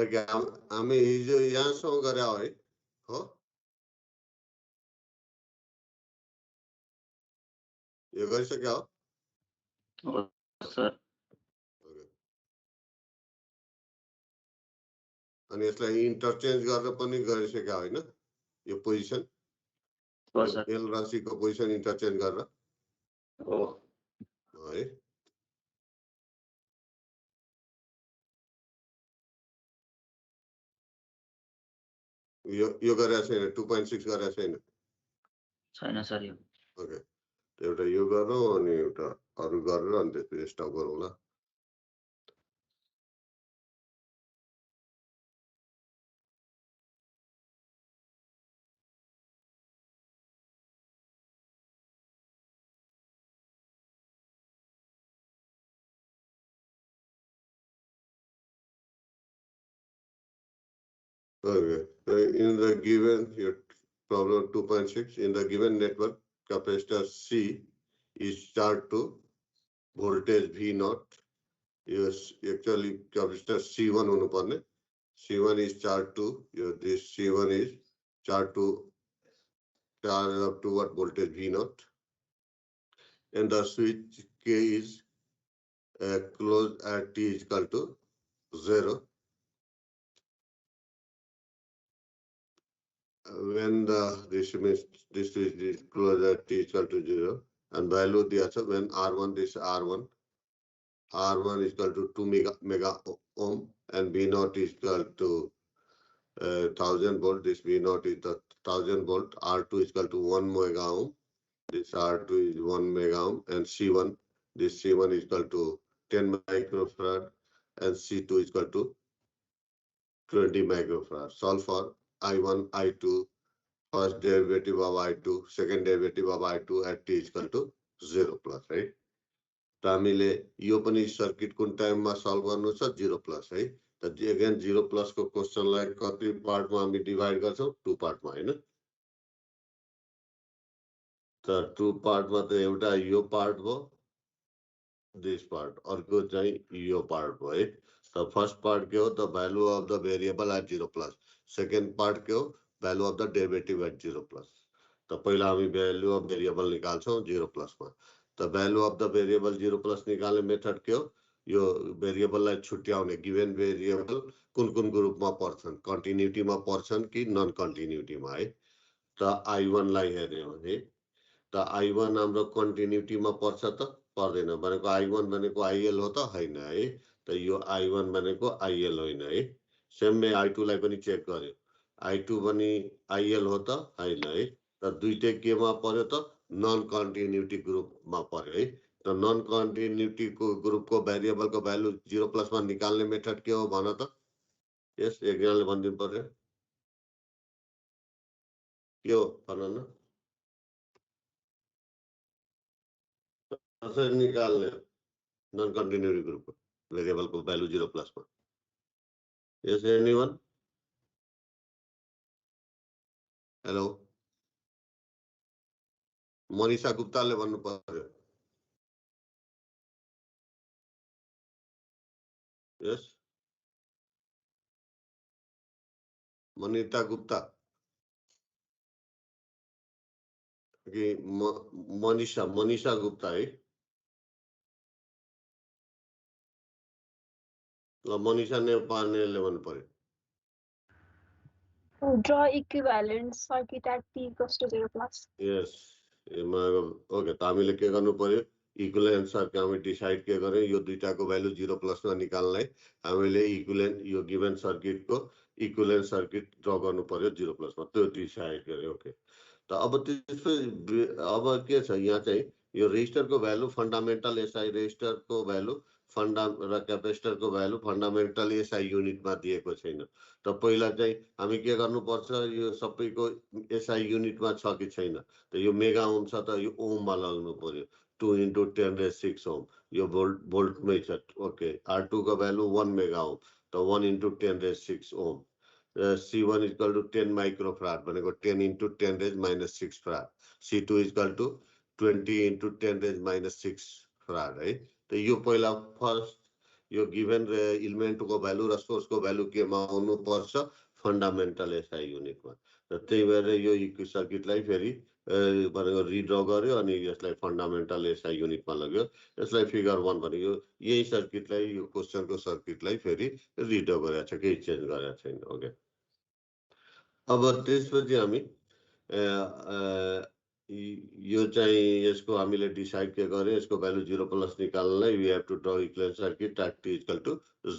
Okay हामी हिजो यहाँसम्म गरे है हो यो गरिसक्यो हो सर अनि यसलाई इन्टरचेन्ज गरेर पनि गरिसक्यो हैन यो पोजिसन हो सर एल राशिको पोजिसन इन्टरचेन्ज गरेर हो है यो गरेको छैन 2.6 गरेको छैन छैन सर यो ओके एउटा यो गरौँ अनि एउटा अरू गरेर अनि त्यसपछि स्टप गरौँला Okay. In the given your problem 2.6 in the given network capacitor C is charged to voltage V naught. Yes, actually capacitor C1 huनुपर्ने. C1 is charged to this C1 is charged to charge up to what voltage V naught. And the switch K is closed at T is equal to 0. When this switch is closed at T is equal to 0 and value दिया छ when R1 this R1 is equal to 2 mega ohm and V naught is equal to 1000 volt. This V naught is the 1000 volt. R2 is equal to 1 mega ohm. This R2 is 1 mega ohm and C1 this C1 is equal to 10 microfarad and C2 is equal to 20 microfarad. Solve for I1 I2 first derivative of I2 second derivative of I2 at T is equal to 0 plus right. त हामीले यो पनि circuit कुन टाइममा solve गर्नु छ 0 plus है त अगेन 0 प्लस को क्वेशनलाई कति पार्टमा हामी डिवाइड गर्छौं 2 पार्टमा हैन त 2 पार्टमा त एउटा यो पार्ट भयो दिस पार्ट अर्को चाहिँ यो पार्ट भयो है त फर्स्ट पार्ट के हो the value of the variable at 0 plus second part के हो value of the derivative at 0 plus त पहिला हामी भ्यालु अफ भेरिएबल निकाल्छौं 0 प्लस मा त value of the variable 0 plus निकाल्ने मेथड के हो यो भेरिएबललाई छुट्याउने गिवन भेरिएबल कुन ग्रुपमा पर्छन् कन्टिन्युटीमा पर्छन् कि नन कन्टिन्युटीमा है त I1 लाई हेर्यो भने त I1 हाम्रो कन्टिन्युटीमा पर्छ त पर्दैन भनेको I1 भनेको IL हो त हैन है त यो I1 भनेको IL होइन है सेम वे I2 लाई पनि चेक गर्यो I2 पनि IL हो त हैन है त दुईटै केमा पर्यो त नन कन्टिन्युटी ग्रुपमा पर्यो है त नन कन्टिन्युटी को ग्रुपको भेरिएबलको भ्यालु 0 प्लस मा निकाल्ने मेथड के हो भन त यस एकजनाले भनिदिनु पर्यो के हो भन न कसरी निकाल्ने नन कन्टिन्युटी ग्रुपको भेरिएबलको भ्यालु 0 प्लस मा यस एनीवन हेलो मनिषा गुप्ताले भन्नु पर्यो यस मनिता गुप्ता कि मनिषा गुप्ता है ल मनिषा नेपालले भन्नु पर्यो draw equivalent circuit at t equals to 0 plus yes okay त हामीले के गर्नु पर्यो इक्विभ्यालेन्ट सर्किट हामी डिसाइड के गर्यो यो दुईटाको भ्यालु 0 प्लस मा निकाल्नलाई हामीले इक्विभ्यालेन्ट यो गिवन सर्किटको इक्विभ्यालेन्ट सर्किट ड्रा गर्नु पर्यो 0 प्लस मा त्यो डिसाइड गर्यो ओके त अब त्यसपछि अब के छ यहाँ चाहिँ यो रेजिस्टरको भ्यालु फन्डामेन्टल एसआई रेजिस्टरको भ्यालु र क्यापेसिटरको भ्यालु फन्डामेन्टल एसआई युनिटमा दिएको छैन त पहिला चाहिँ हामी के गर्नुपर्छ यो सबैको एसआई युनिटमा छ कि छैन त यो मेगा ओम छ त यो ओममा लगाउनु पर्यो 2 into 10 raised 6 ohm यो भोल्टमै छ ओके R2 को भ्यालु 1 मेगा ओम त 1 into 10 raised 6 ohm C1 is equal to 10 microfarad भनेको 10 into 10 raised minus 6 farad C2 is equal to 20 into 10 raised minus 6 farad है त यो पहिला फर्स्ट यो गिभन इलिमेन्टको भ्यालु र सोर्सको भ्यालु केमा आउनु पर्छ फन्डामेन्टल एसआई युनिटमा। र त्यही भएर यो सर्किटलाई फेरि भनेको रिड्र गर्यो अनि यसलाई फन्डामेन्टल एसआई युनिटमा लग्यो। यसलाई फिगर 1 भनेको यही सर्किटलाई यो क्वेसनको सर्किटलाई फेरि रिड्र गरेको छ, केही चेन्ज गरेको छैन। ओके, अब त्यसपछि हामी यो चाहिँ यसको हामीले डिसाइड के गर्यो, यसको भ्यालु 0 प्लस निकाल्नलाई we have to draw equivalent circuit at t equal to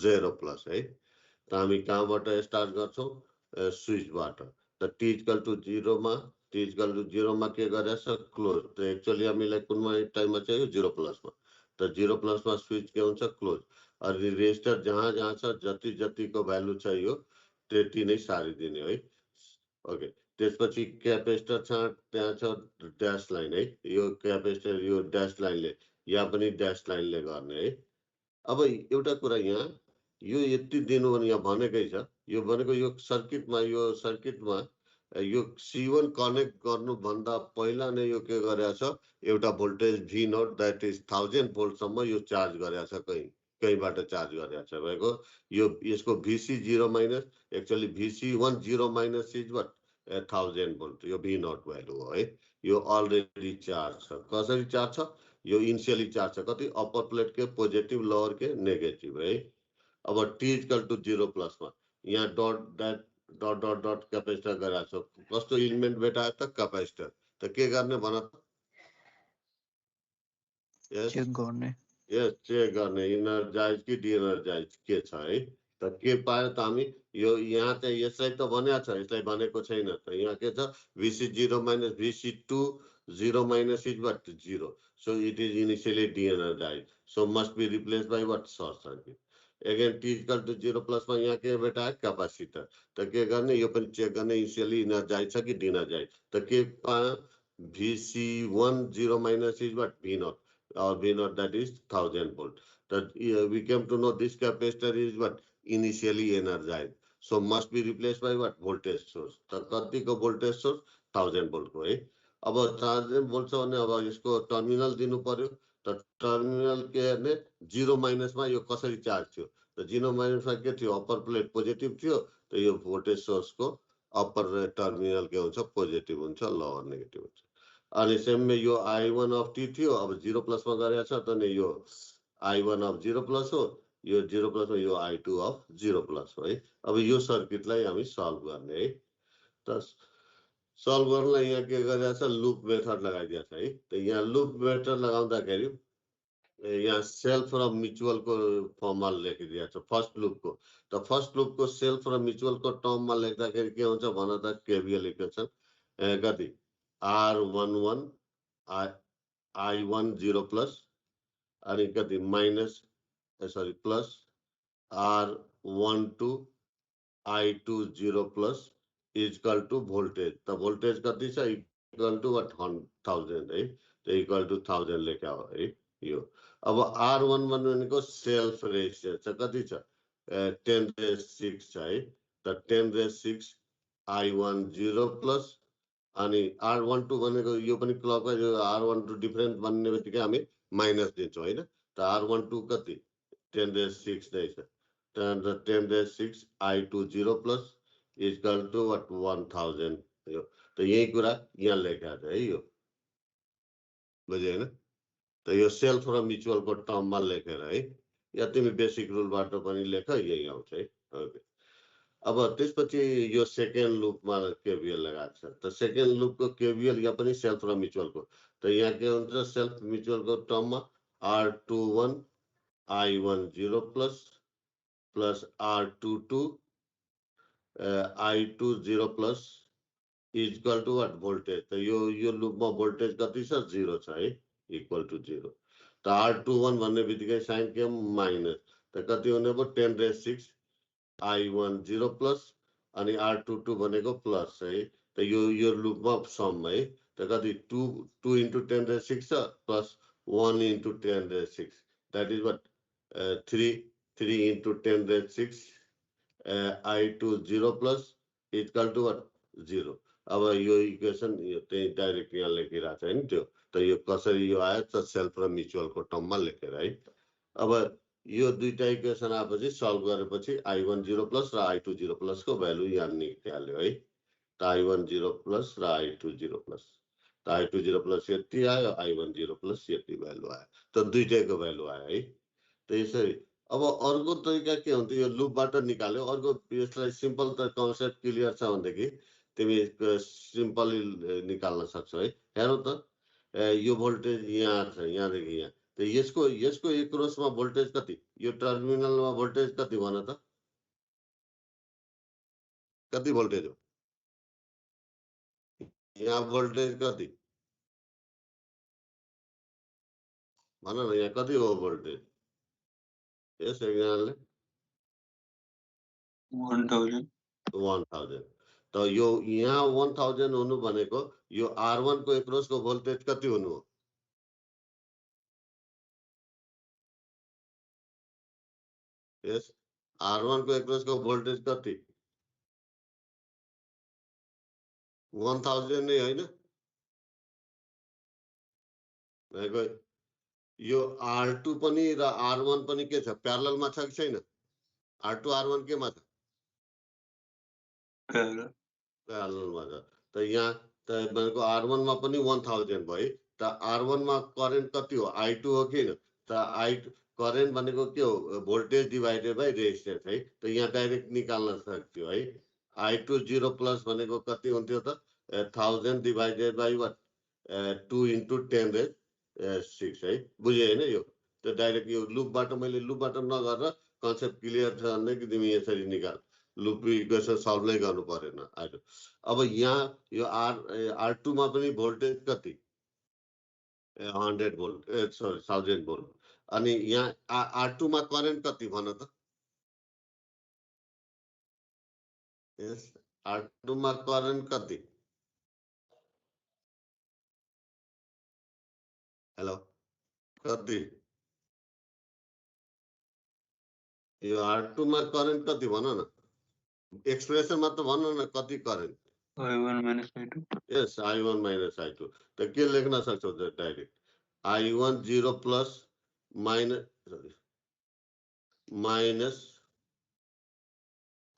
0 plus है। त हामी कहाँबाट स्टार्ट गर्छौँ, स्विचबाट। त t इक्वल टु 0 मा के गरेछ क्लोज। त एक्चुअली हामीलाई कुनमा टाइममा चाहियो 0 प्लसमा। त 0 प्लसमा स्विच के हुन्छ क्लोज। अनि रेजिस्टर जहाँ जहाँ छ जति जतिको भ्यालु चाहियो त्यति नै सारिदिने है। ओके, त्यसपछि क्यापेसिटर त्यहाँ छ ड्यास लाइन है। यो क्यापेसिटर यो ड्यास लाइनले यहाँ पनि ड्यास लाइनले गर्ने है। अब एउटा कुरा यहाँ यो यति दिनु भने यहाँ भनेकै छ, यो भनेको यो सर्किटमा यो C1 कनेक्ट गर्नुभन्दा पहिला नै यो के गरेको छ, एउटा भोल्टेज V0 द्याट इज 1000 भोल्टसम्म यो चार्ज गरेको छ, कहीँबाट चार्ज गरेको छ भएको। यो यसको VC 0 minus actually VC1 0 minus is what 1000 volt. यो V0 भ्यालु हो है। यो अलरेडी चार्ज छ। कसरी चार्ज छ, यो इनिशियली चार्ज छ कति, अप्पर प्लेट के पोजिटिभ लोअर के नेगेटिभ है। अब t इक्वल टु 0 प्लसमा यहाँ डट क्यापेसिटर गरेको छ। कस्तो इलिमेन्ट भेटायो त क्यापेसिटर। त के गर्ने भन त, चेक गर्ने, चेक गर्ने इनर्जाइज कि डिएनर्जाइज के छ है। त के पायो त हामी यो यहाँ चाहिँ यसलाई त भनेको छ, यसलाई भनेको छैन। त यहाँ के छ VC 0 minus VC2 0 minus is what 0, so it is initially de-energized, so must be replaced by what short circuit. Again t equal to 0 plus में यहाँ के बेटा है कैपेसिटर। तो के करने ये अपन चेक करने इनिशियली एनर्जाइज है कि डीएनर्जाइज। तो के VC1 0 minus is what V0 or V0 that is 1000 volt. That we came to know this capacitor is what initially energized, so must be replaced by what voltage source. तो कति को voltage source 1000 volt को है। अब 1000 volt से होने अब इसको terminal दिनु पर्यो। तो टर्मिनल के ने 0 माइनस में यो कसरी चार्ज थियो। तो 0 माइनस में के थियो अपर प्लेट पोजिटिभ थियो। तो यो भोल्टेज सोर्स को अपर टर्मिनल के हुन्छ पोजिटिभ हुन्छ लोअर नेगेटिभ हुन्छ। अनि सेम में यो I1 अफ t थियो। अब 0 प्लस में गरेको छ त नि यो I1 अफ 0 प्लस हो। यो 0 प्लस में यो I2 अफ 0 प्लस हो है। अब यो सर्किटलाई हामी सल्भ गर्ने है। त सल्भ गर्नलाई यहाँ के गरेको छ लुप मेथड लगाइदिएको छ है। त यहाँ लुप मेथड लगाउँदाखेरि यहाँ सेल्फ र म्युचुअल को फर्ममा लेखिदिएको छ फर्स्ट लुप को। त फर्स्ट लुप को सेल्फ र म्युचुअल को टर्ममा लेख्दाखेरि के हुन्छ भन त केवीएल इक्वेसन कति R11 I1 0 प्लस अनि कति minus sorry plus R12 I2 0 plus equal to voltage. त वोल्टेज कति छ इक्वल टू 1000 है। तो इक्वल टू 1000 लेखा हो है यो। अब R11 भनेको सेल्फ रेजिस्टेन्स छ कति छ 10⁶ छ है। त 10⁶ I1 0 प्लस अनि R12 भनेको यो पनि क्लकवाइज R12 डिफरेन्स भन्ने बित्तिकै हामी माइनस दिन्छौँ हैन। त R12 कति 10⁶ नै छ। त 10⁶ I2 0 प्लस इक्वल टू 1000 यो। तो यही कुरा यहाँ लेखा छ है यो बुझ्यो हैन। तो यो सेल्फ र म्युचुअल को टर्ममा लेखेर है या तिमी बेसिक रुलबाट पनि लेख यही आउँछ है। ओके, अब त्यसपछि यो सेकेन्ड लुपमा केवीएल लगाएको छ। त सेकेन्ड लुप को केवीएल या पनि सेल्फ र म्युचुअल को। त यहाँ के हुन्छ सेल्फ म्युचुअल को टर्ममा R21 I1 0 plus plus R22 I2 0 plus equal to what voltage. तो यो लुपमा वोल्टेज कति छ 0 छ है इक्वल टू 0। तो R21 भन्ने बित्तिकै साइन के माइनस। त कति हुने भयो 10⁶ I1 0 प्लस अनि R22 भनेको प्लस है। तो यो लुपमा सम है। त कति 2 into 10⁶ छ plus 1 into 10⁶ that is what 3 into 10⁶ I2 0 plus equal to what 0। अब यो इक्वेसन त्यही डाइरेक्ट यहाँ लेखिरहेको छ नि त्यो। त यो कसरी यो आयो त सेल्फ र म्युचुअल को टर्ममा लेखेर है। अब यो दुईटा इक्वेसन आएपछि सल्भ गरेपछि I1 0 प्लस र I2 0 प्लस को भ्यालु यहाँ निकाल्यो है। त I1 0 प्लस र I2 0 प्लस, त I2 0 प्लस यति आयो, I1 0 प्लस यति भ्यालु आयो। त दुईटैको भ्यालु आयो है। त यसरी अब अर्को तरिका के हुन्छ, यो लुपबाट निकाल्यो। अर्को यसलाई सिम्पल त कन्सेप्ट क्लियर छ भनेदेखि तिमी सिम्पली निकाल्न सक्छौ है। हेरौ त यो भोल्टेज यहाँ छ, यहाँदेखि यहाँ। त यसको एक्रसमा भोल्टेज कति, यो टर्मिनलमा भोल्टेज कति भन त, कति भोल्टेज हो यहाँ, भोल्टेज कति भन न, यहाँ कति हो भोल्टेज यस एकजनाले 1000। त यो यहाँ 1000 हुनु भनेको यो R1 को एक्रसको भोल्टेज कति हुनु हो, यस R1 को एक्रसको भोल्टेज कति 1000 नै होइन। भनेको यो R2 पनि र R1 पनि के छ, प्यारललमा छ कि छैन, R2 R1 केमा छ, प्यारललमा छ। त यहाँ त भनेको R1 मा पनि 1000 भयो। त R1 मा करेन्ट कति हो, I2 हो कि होइन। त I2 करेन्ट भनेको के हो, भोल्टेज डिभाइडेड बाइ रेजिस्टेन्स है। त यहाँ डाइरेक्ट निकाल्न सक्थ्यो है। I2 0 प्लस भनेको कति हुन्थ्यो त, 1000 divided by what, 2 into 10 raised 6 है। बुझ्यो होइन। यो त डाइरेक्ट यो लुपबाट, मैले लुपबाट नगरेर कन्सेप्ट क्लियर छ भनेदेखि तिमी यसरी निकाल, लुप इक्वेसन सल्भ नै गर्नु परेन। अब यहाँ यो R2 मा पनि भोल्टेज कति 100 भोल्ट, सरी 1000 भोल्ट। अनि यहाँ R2 मा करेन्ट कति भन त, यस R2 मा करेन्ट कति, हेलो कति, यो R2 मा करेन्ट कति भन न, एक्सप्रेसनमा त भन न कति करेन्ट, I1 minus I2. यस I1 minus I2। त के लेख्न सक्छौ त direct I1 0 plus minus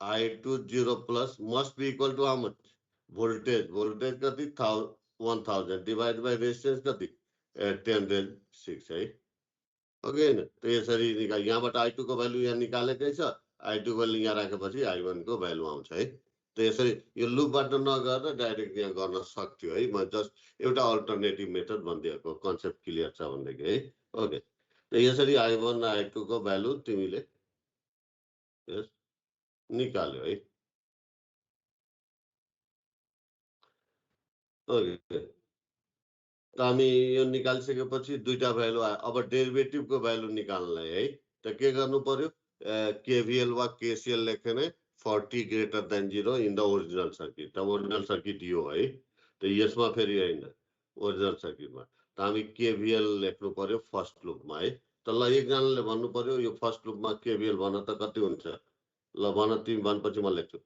I2 0 plus must be equal to how much, voltage, voltage कति 1000 डिवाइड बाइ रेजिस्टेन्स कति 10 raised 6 है। ओके हैन। त यसरी निकाल, यहाँबाट I2 को भ्यालु यहाँ निकालेकै छ, I2 को भ्यालु यहाँ राखेपछि I1 को भ्यालु आउँछ है। त यसरी यो लुपबाट नगरेर डाइरेक्ट यहाँ गर्न सक्थ्यो है। म जस्ट एउटा अल्टरनेटिभ मेथड भनिदिएको, कन्सेप्ट क्लियर छ भनेदेखि है। ओके, त यसरी I1 र I2 को भ्यालु तिमीले यस निकाल्यो है। ओके, त हामी यो निकालिसकेपछि दुईटा भ्यालु आयो। अब डेरिभेटिभको भ्यालु निकाल्नलाई है, त के गर्नु पर्यो, केभिएल वा केसिएल लेख्यो भने 40 greater than 0 in the original circuit. त ओरिजिनल सर्किट यो है। त यसमा फेरि होइन, ओरिजिनल सर्किटमा त हामी केभिएल लेख्नु पर्यो फर्स्ट लुपमा है। त ल एकजनाले भन्नु पर्यो यो फर्स्ट लुपमा केभिएल भन त कति हुन्छ, ल भन, तिमी भनेपछि म लेख्छु।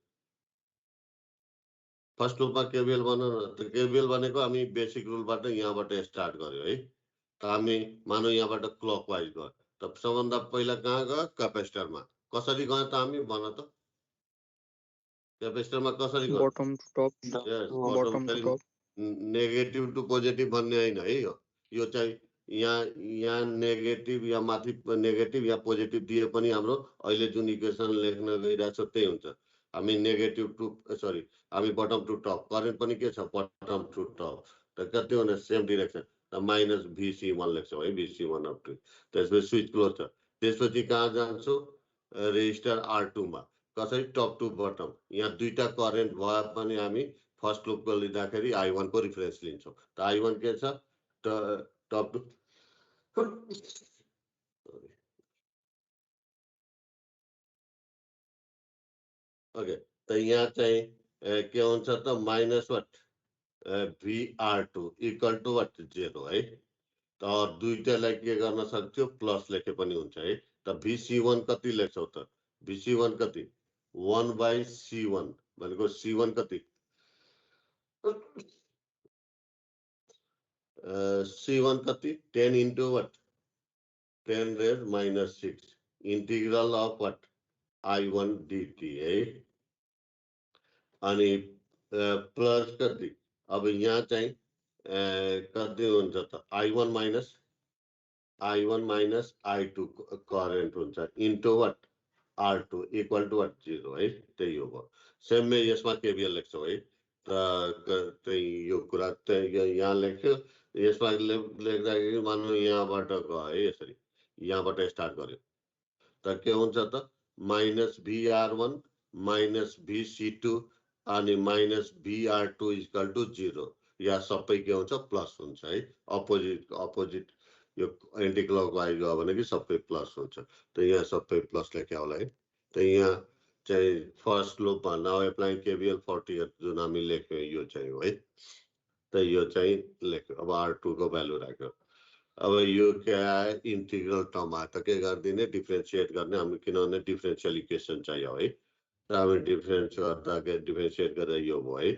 फर्स्ट लुपमा केभिएल भन न। त केभिएल भनेको हामी बेसिक रुलबाट यहाँबाट स्टार्ट गर्यो है। त हामी मानौ यहाँबाट क्लकवाइज गयो, त सबभन्दा पहिला कहाँ गयो, क्यापेसिटरमा। कसरी गयो त हामी भन त, क्यापेसिटरमा कसरी गयो, bottom to top, यस bottom to top. Negative to positive भन्ने होइन है। यो चाहिँ यहाँ नेगेटिभ या माथि नेगेटिभ या पोजिटिभ दिए पनि हाम्रो अहिले जुन इक्वेसन लेख्न गइरहेको छ त्यही हुन्छ। हामी नेगेटिभ टु सरी हामी बटम टु टप, करेन्ट पनि के छ बटम टु टप, त कति हुने सेम डिरेक्सन, त माइनस VC1 लेख्छौ है, VC1 अप टु। त्यसपछि स्विच क्लोज छ। त्यसपछि कहाँ जान्छौ, रेजिस्टर R2 मा, कसरी टप टु बटम। यहाँ दुईटा करेन्ट भए पनि हामी फर्स्ट लुपको लिँदाखेरि I1 को रिफरेन्स लिन्छौँ। त I1 के छ, टप टु ओके। त यहाँ चाहिँ के हुन्छ त minus what VR2 equal to what 0 है। त दुईटालाई के गर्न सक्थ्यो, प्लस लेखे पनि हुन्छ है। त VC1 कति लेख्छौ त, VC1 कति 1/C1 भनेको C1 कति C1 कति 10 into what 10 raised minus 6 integral of what I1 dt है अनि प्लस कति अब यहाँ चाहिँ कति हुन्छ त I1 माइनस I2 करेन्ट हुन्छ into what R2 equal to what 0 है त्यही हो भयो सेम में यसमा केवीएल लेख्छौ है त यो कुरा यहाँ लेख्यो यसमा लेख्दाखेरि मानौ यहाँबाट गयो है यसरी यहाँबाट स्टार्ट गर्यो त के हुन्छ त माइनस VR1 माइनस VC2 अनि माइनस VR2 इक्वल टु 0 या सबै के हुन्छ प्लस हुन्छ है अपोजिट यो एन्टी क्लकवाइज गयो भने कि सबै प्लस हुन्छ त यहाँ सबै प्लस लेख्या होला है त यहाँ चाहिँ फर्स्ट लुपमा नाउ एप्लाइङ केवीएल 48 जुन हामी लेख्यौँ यो चाहिँ हो है त यो चाहिँ लेख्यो अब R2 को भ्यालु राख्यो अब यो क्या आयो इंटीग्रल टर्म आयो त के गरिदिने डिफरेन्शिएट गर्ने हामी किनभने डिफरेन्शियल इक्वेसन चाहियो है त हामी डिफरेन्शिएट गरेर यो भयो है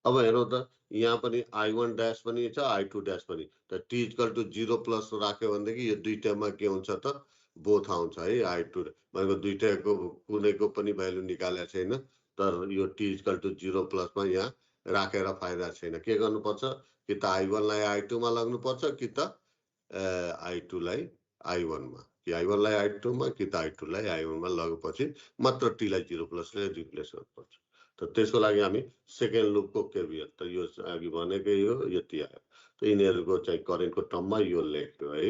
अब हेरौँ त यहाँ पनि I1 ड्यास पनि छ I2 ड्यास पनि त t इक्वल टु 0 प्लस राख्यो भनेदेखि यो दुईटामा के हुन्छ त बोथ आउँछ है I2 मैले दुईटाको कुनैको पनि भ्यालु निकालेको छैन तर यो t इक्वल टु 0 प्लसमा यहाँ राखेर फाइदा छैन के गर्नुपर्छ कि त I1 लाई I2 मा लाग्नुपर्छ कि त I2 लाई I1 मा कि I1 लाई I2 मा कि त I2 लाई I1 मा लगेपछि मात्र t लाई 0 प्लस ले रिप्लेस गर्नुपर्छ त त्यसको लागि हामी सेकेन्ड लुपको केवीएल त यो अघि भनेकै हो यति आयो त यिनीहरूको चाहिँ करेन्टको टर्ममा यो लेख्यो है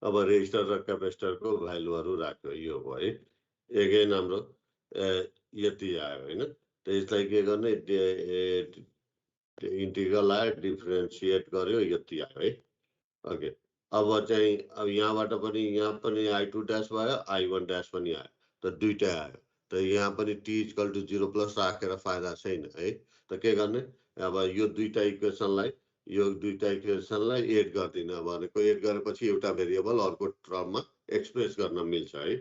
अब रेजिस्टर र क्यापेसिटरको भ्यालुहरू राख्यो यो भयो है एगेन हाम्रो यति आयो हैन त यसलाई के गर्ने इंटीग्रल आयो डिफरेन्शिएट गर्यो यति आयो है ओके अब चाहिँ अब यहाँबाट पनि यहाँ पनि I2 ड्यास भयो I1 ड्यास पनि आयो त दुईटा आयो त यहाँ पनि t इक्वल टु 0 प्लस राखेर फाइदा छैन है त के गर्ने अब यो दुईटा इक्वेसनलाई एड गर्दिन भनेको एड गरेपछि एउटा भेरिएबल अर्को टर्ममा एक्सप्रेस गर्न मिल्छ है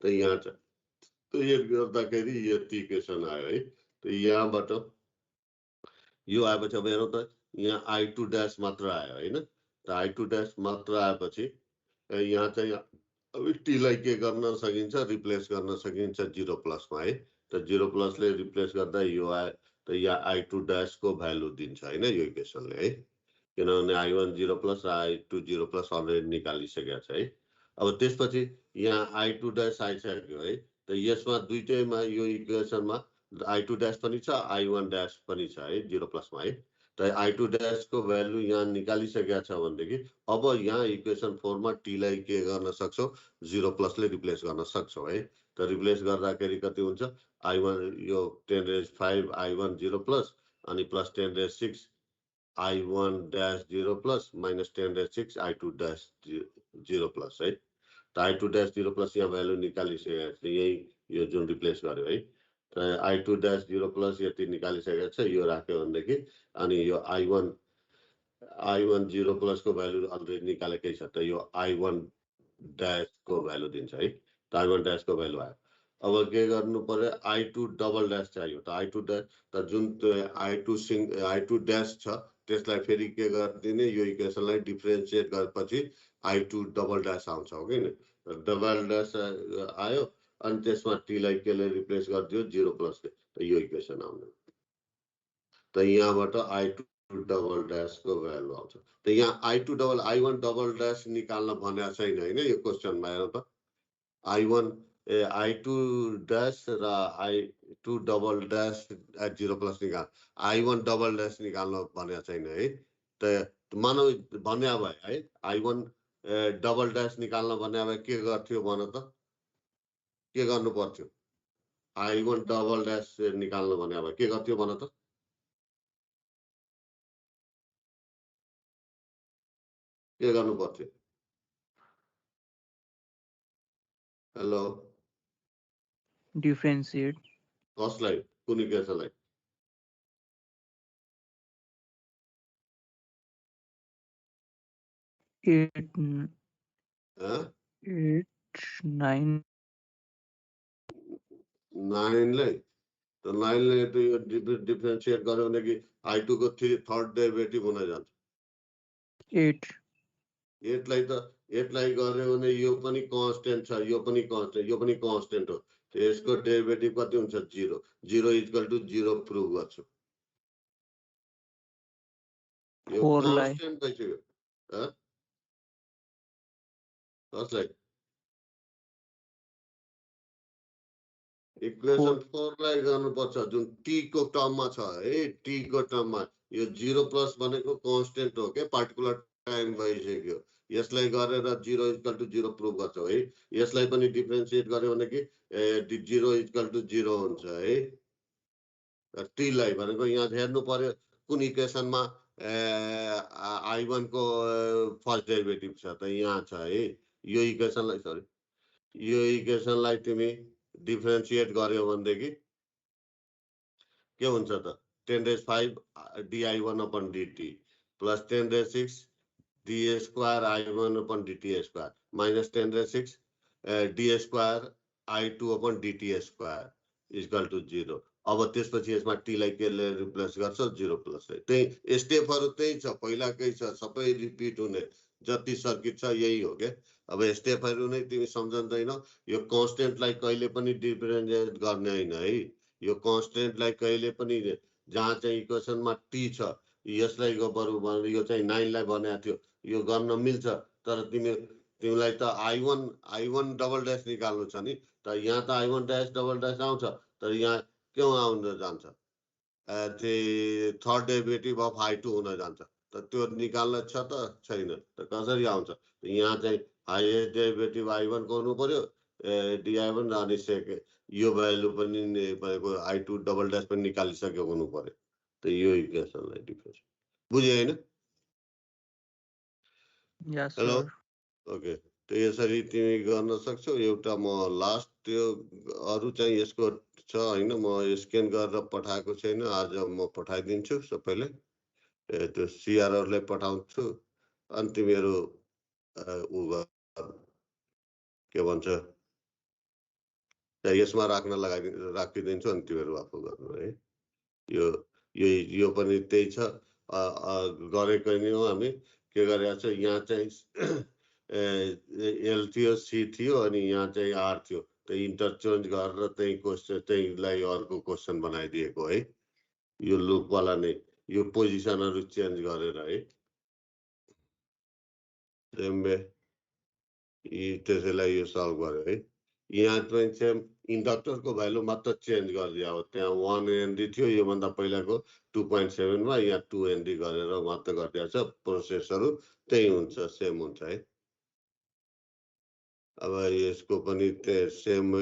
त यहाँ चाहिँ एड गर्दाखेरि यति इक्वेसन आयो है त यहाँबाट यो आएपछि अब हेरौँ त यहाँ I2 ड्यास मात्र आयो हैन त I2 ड्यास मात्र आएपछि यहाँ चाहिँ अब टीलाई के गर्न सकिन्छ रिप्लेस गर्न सकिन्छ 0 प्लसमा है त 0 प्लसले रिप्लेस गर्दा यो आयो त यहाँ I2 ड्यास को भ्यालु दिन्छ हैन यो इक्वेसनले है किनभने I1 0 प्लस र I2 0 प्लस अलरेडी निकालिसकेको छ है अब त्यसपछि यहाँ I2 ड्यास आइसक्यो है त यसमा दुईटैमा यो इक्वेसनमा I2 ड्यास पनि छ I1 ड्यास पनि छ है 0 प्लसमा है त I2 ड्यास को भ्यालु यहाँ निकालिसकेको छ भनेदेखि अब यहाँ इक्वेसन 4 मा t लाई के गर्न सक्छौ 0 प्लस ले रिप्लेस गर्न सक्छौ है त रिप्लेस गर्दाखेरि कति हुन्छ I1 यो 10 रेज 5 I1 0 प्लस अनि plus 10 raise 6 I1 dash 0 plus minus 10 raise 6 I2 dash 0 plus है त I2 ड्यास 0 प्लस यहाँ भ्यालु निकालिसकेको छ यही यो जुन रिप्लेस गर्यो है त I2 ड्यास 0 प्लस यति निकालिसकेको छ यो राख्यो भनेदेखि अनि यो I1 0 प्लस को भ्यालु अलरेडी निकालेकै छ त यो I1 ड्यास को भ्यालु दिन्छ है त I1 ड्यास को भ्यालु आयो अब के गर्नु पर्यो I2 डबल ड्यास चाहियो त I2 ड्यास त जुन I2 ड्यास छ त्यसलाई फेरि के गर्दिने यो इक्वेसनलाई डिफरेन्शिएट गरेपछि I2 डबल ड्यास आउँछ हो कि नि डबल ड्यास आयो अनि त्यसमा t लाई केले रिप्लेस गरिदियो 0 प्लस ले त यो इक्वेसन आउने त यहाँबाट I2 डबल ड्यास को भ्यालु आउँछ त यहाँ I1 डबल ड्यास निकाल्न भनेको छैन हैन यो क्वेसनमा हेर्नु त I2 ड्यास र I2 double dash at 0 plus निकाल I1 डबल ड्यास निकाल्न भनेको छैन है त मानौ भन्या भए है I1 डबल ड्यास निकाल्न भन्या भए के गर्थ्यो भन त के गर्नु पर्थ्यो I1 डबल ड्यास निकाल्न भन्या भए के गर्थ्यो भन त के गर्नु पर्थ्यो हेलो डिफरेन्शिएट कसलाई कुन इक्वेसनलाई 8 ह 9 9लाई त 9ले त यो डिफरेन्शिएट गर्यो भने कि I2 को थर्ड डेरिभेटिभ हुन जान्छ 8 8लाई त यसलाई गर्यो भने यो पनि कन्स्टेन्ट छ, यो पनि कन्स्टेन्ट हो। यसको डेरिभेटिभ कति हुन्छ 0 0 इक्वल टु 0 प्रुभ गर्छु। यो 4 लाई कन्स्टेन्ट भइसक्यो। कसलाई इक्वेसन 4 लाई गर्नुपर्छ जुन t को टर्ममा छ है। t को टर्ममा यो 0 प्लस भनेको कन्स्टेन्ट हो के पार्टिकुलर टाइम भइसक्यो। यसलाई गरेर 0 इक्वल टु 0 प्रुभ गर्छ है। यसलाई पनि डिफरेन्शिएट गर्यो भने कि 0 इक्वल टु 0 हुन्छ है। t लाई भनेको यहाँ हेर्नु पर्यो कुन इक्वेसनमा i1 को फर्स्ट डेरिभेटिभ छ त यहाँ छ है। यो इक्वेसनलाई तिमी डिफरेन्शिएट गर्यो भनेदेखि के हुन्छ त 10⁵ di1 upon dt plus 10⁶ d² i1 upon dt² minus 10⁶ d² i2 upon dt² equal to 0। अब त्यसपछि यसमा t लाई केले रिप्लेस गर्छ 0 प्लस। त्यही स्टेपहरु त्यही छ, पहिलाकै छ, सबै रिपिट हुने जति सर्किट छ यही हो के। अब स्टेपहरु नै तिमी सम्झँदैनौ। यो कन्स्टेन्टलाई कहिले पनि डिफरेन्शिएट गर्ने हैन है। यो कन्स्टेन्टलाई कहिले पनि जहाँ चाहिँ इक्वेसनमा t छ यसलाई बरु यो चाहिँ 9 लाई बनाएको थियो यो गर्न मिल्छ। तर तिमीलाई त i1 डबल ड्याश निकाल्नु छ नि त यहाँ त i1 ड्याश डबल ड्याश आउँछ तर यहाँ के आउन जान्छ थर्ड डेरिभेटिभ अफ i2 हुन जान्छ त त्यो निकाल्न छ त छैन त कसरी आउँछ। यहाँ चाहिँ हाइएस्ट डेरिभेटिभ i1 को हुनु पर्यो di1 अनि सेकेन्ड यो भ्यालु पनि i2 डबल ड्याश पनि निकालिसकेको हुनु पर्यो। त यो इक्वेसनलाई डिफरेन्स बुझ्यो हैन? यस हेलो सर ओके। त यसरी तिमी गर्न सक्छौ। एउटा म लास्ट त्यो अरु चाहिँ यसको छ हैन म स्क्यान गरेर पठाएको छैन, आज म पठाइदिन्छु सबैले। त्यो सीआरहरुलाई पठाउँछु अनि तिमीहरु के भन्छ यसमा राख्न राखिदिन्छु अनि तिमीहरु आफू गर्नु है। यो पनि त्यही छ गरेको नि हो। हामी के गरेको छ यहाँ चाहिँ एल थियो सी थियो अनि यहाँ चाहिँ आर थियो त इन्टरचेन्ज गरेर त्यही क्वेशन त्यहीलाई अर्को क्वेशन बनाइदिएको है। यो लुप वाला नै यो पोजिसनहरु चेन्ज गरेर है। त्यसैलाई यो सल्भ गर्यो है। यहाँ चाहिँ इन्डक्टरको भ्यालु मात्र चेन्ज गरिदियो। अब त्यहाँ 1 हेनरी थियो यो भन्दा पहिलाको 2.7 मा यहाँ 2 हेनरी गरेर मात्र गरिदिएको छ। प्रोसेसहरु त्यही हुन्छ सेम हुन्छ है। अब यसको पनि सेम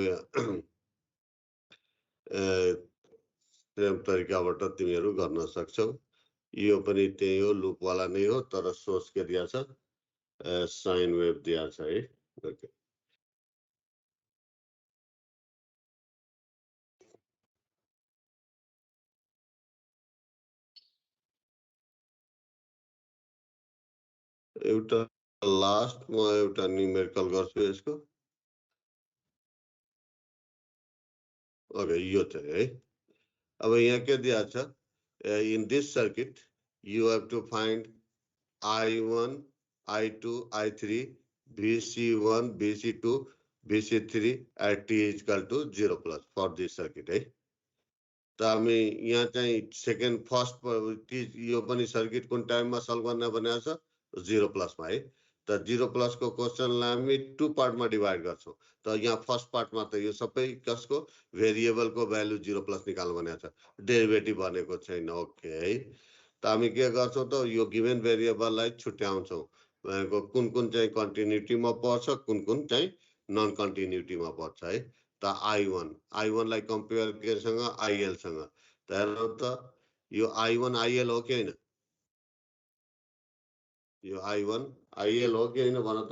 तरिकाबाट तिमीहरु गर्न सक्छौ। यो पनि त्यही हो लुप वाला नै हो तर सोर्स के दिया छ साइन वेभ दिया छ है। ओके एउटा लास्ट म एउटा न्युमेरिकल गर्छु यसको। ओके यो चाहिँ है। अब यहाँ के दिया छ in this circuit you have to find i1 i2 i3 vc1 vc2 vc3 at t equal to 0 plus for this circuit है। त हामी यहाँ चाहिँ सेकेन्ड फर्स्ट यो पनि सर्किट कुन टाइममा सल्भ गर्न भनेको छ 0 प्लसमा है। त 0 प्लस को क्वेशनलाई हामी 2 पार्टमा डिभाइड गर्छौं। त यहाँ फर्स्ट पार्टमा त यो सबै कसको भेरिएबलको भ्यालु 0 प्लस निकाल्नु भनेको छ, डेरिभेटिभ भनेको छैन। ओके है। त हामी के गर्छौं त यो गिभन भेरिएबललाई छुट्याउँछौं भनेको कुन चाहिँ कन्टिन्युटीमा पर्छ कुन चाहिँ नन कन्टिन्युटीमा पर्छ है। त i1 लाई कम्पेयर केसँग IL सँग। त हेर्नु त यो i1 IL हो कि हैन? यो i1 IL हो कि हैन भन त?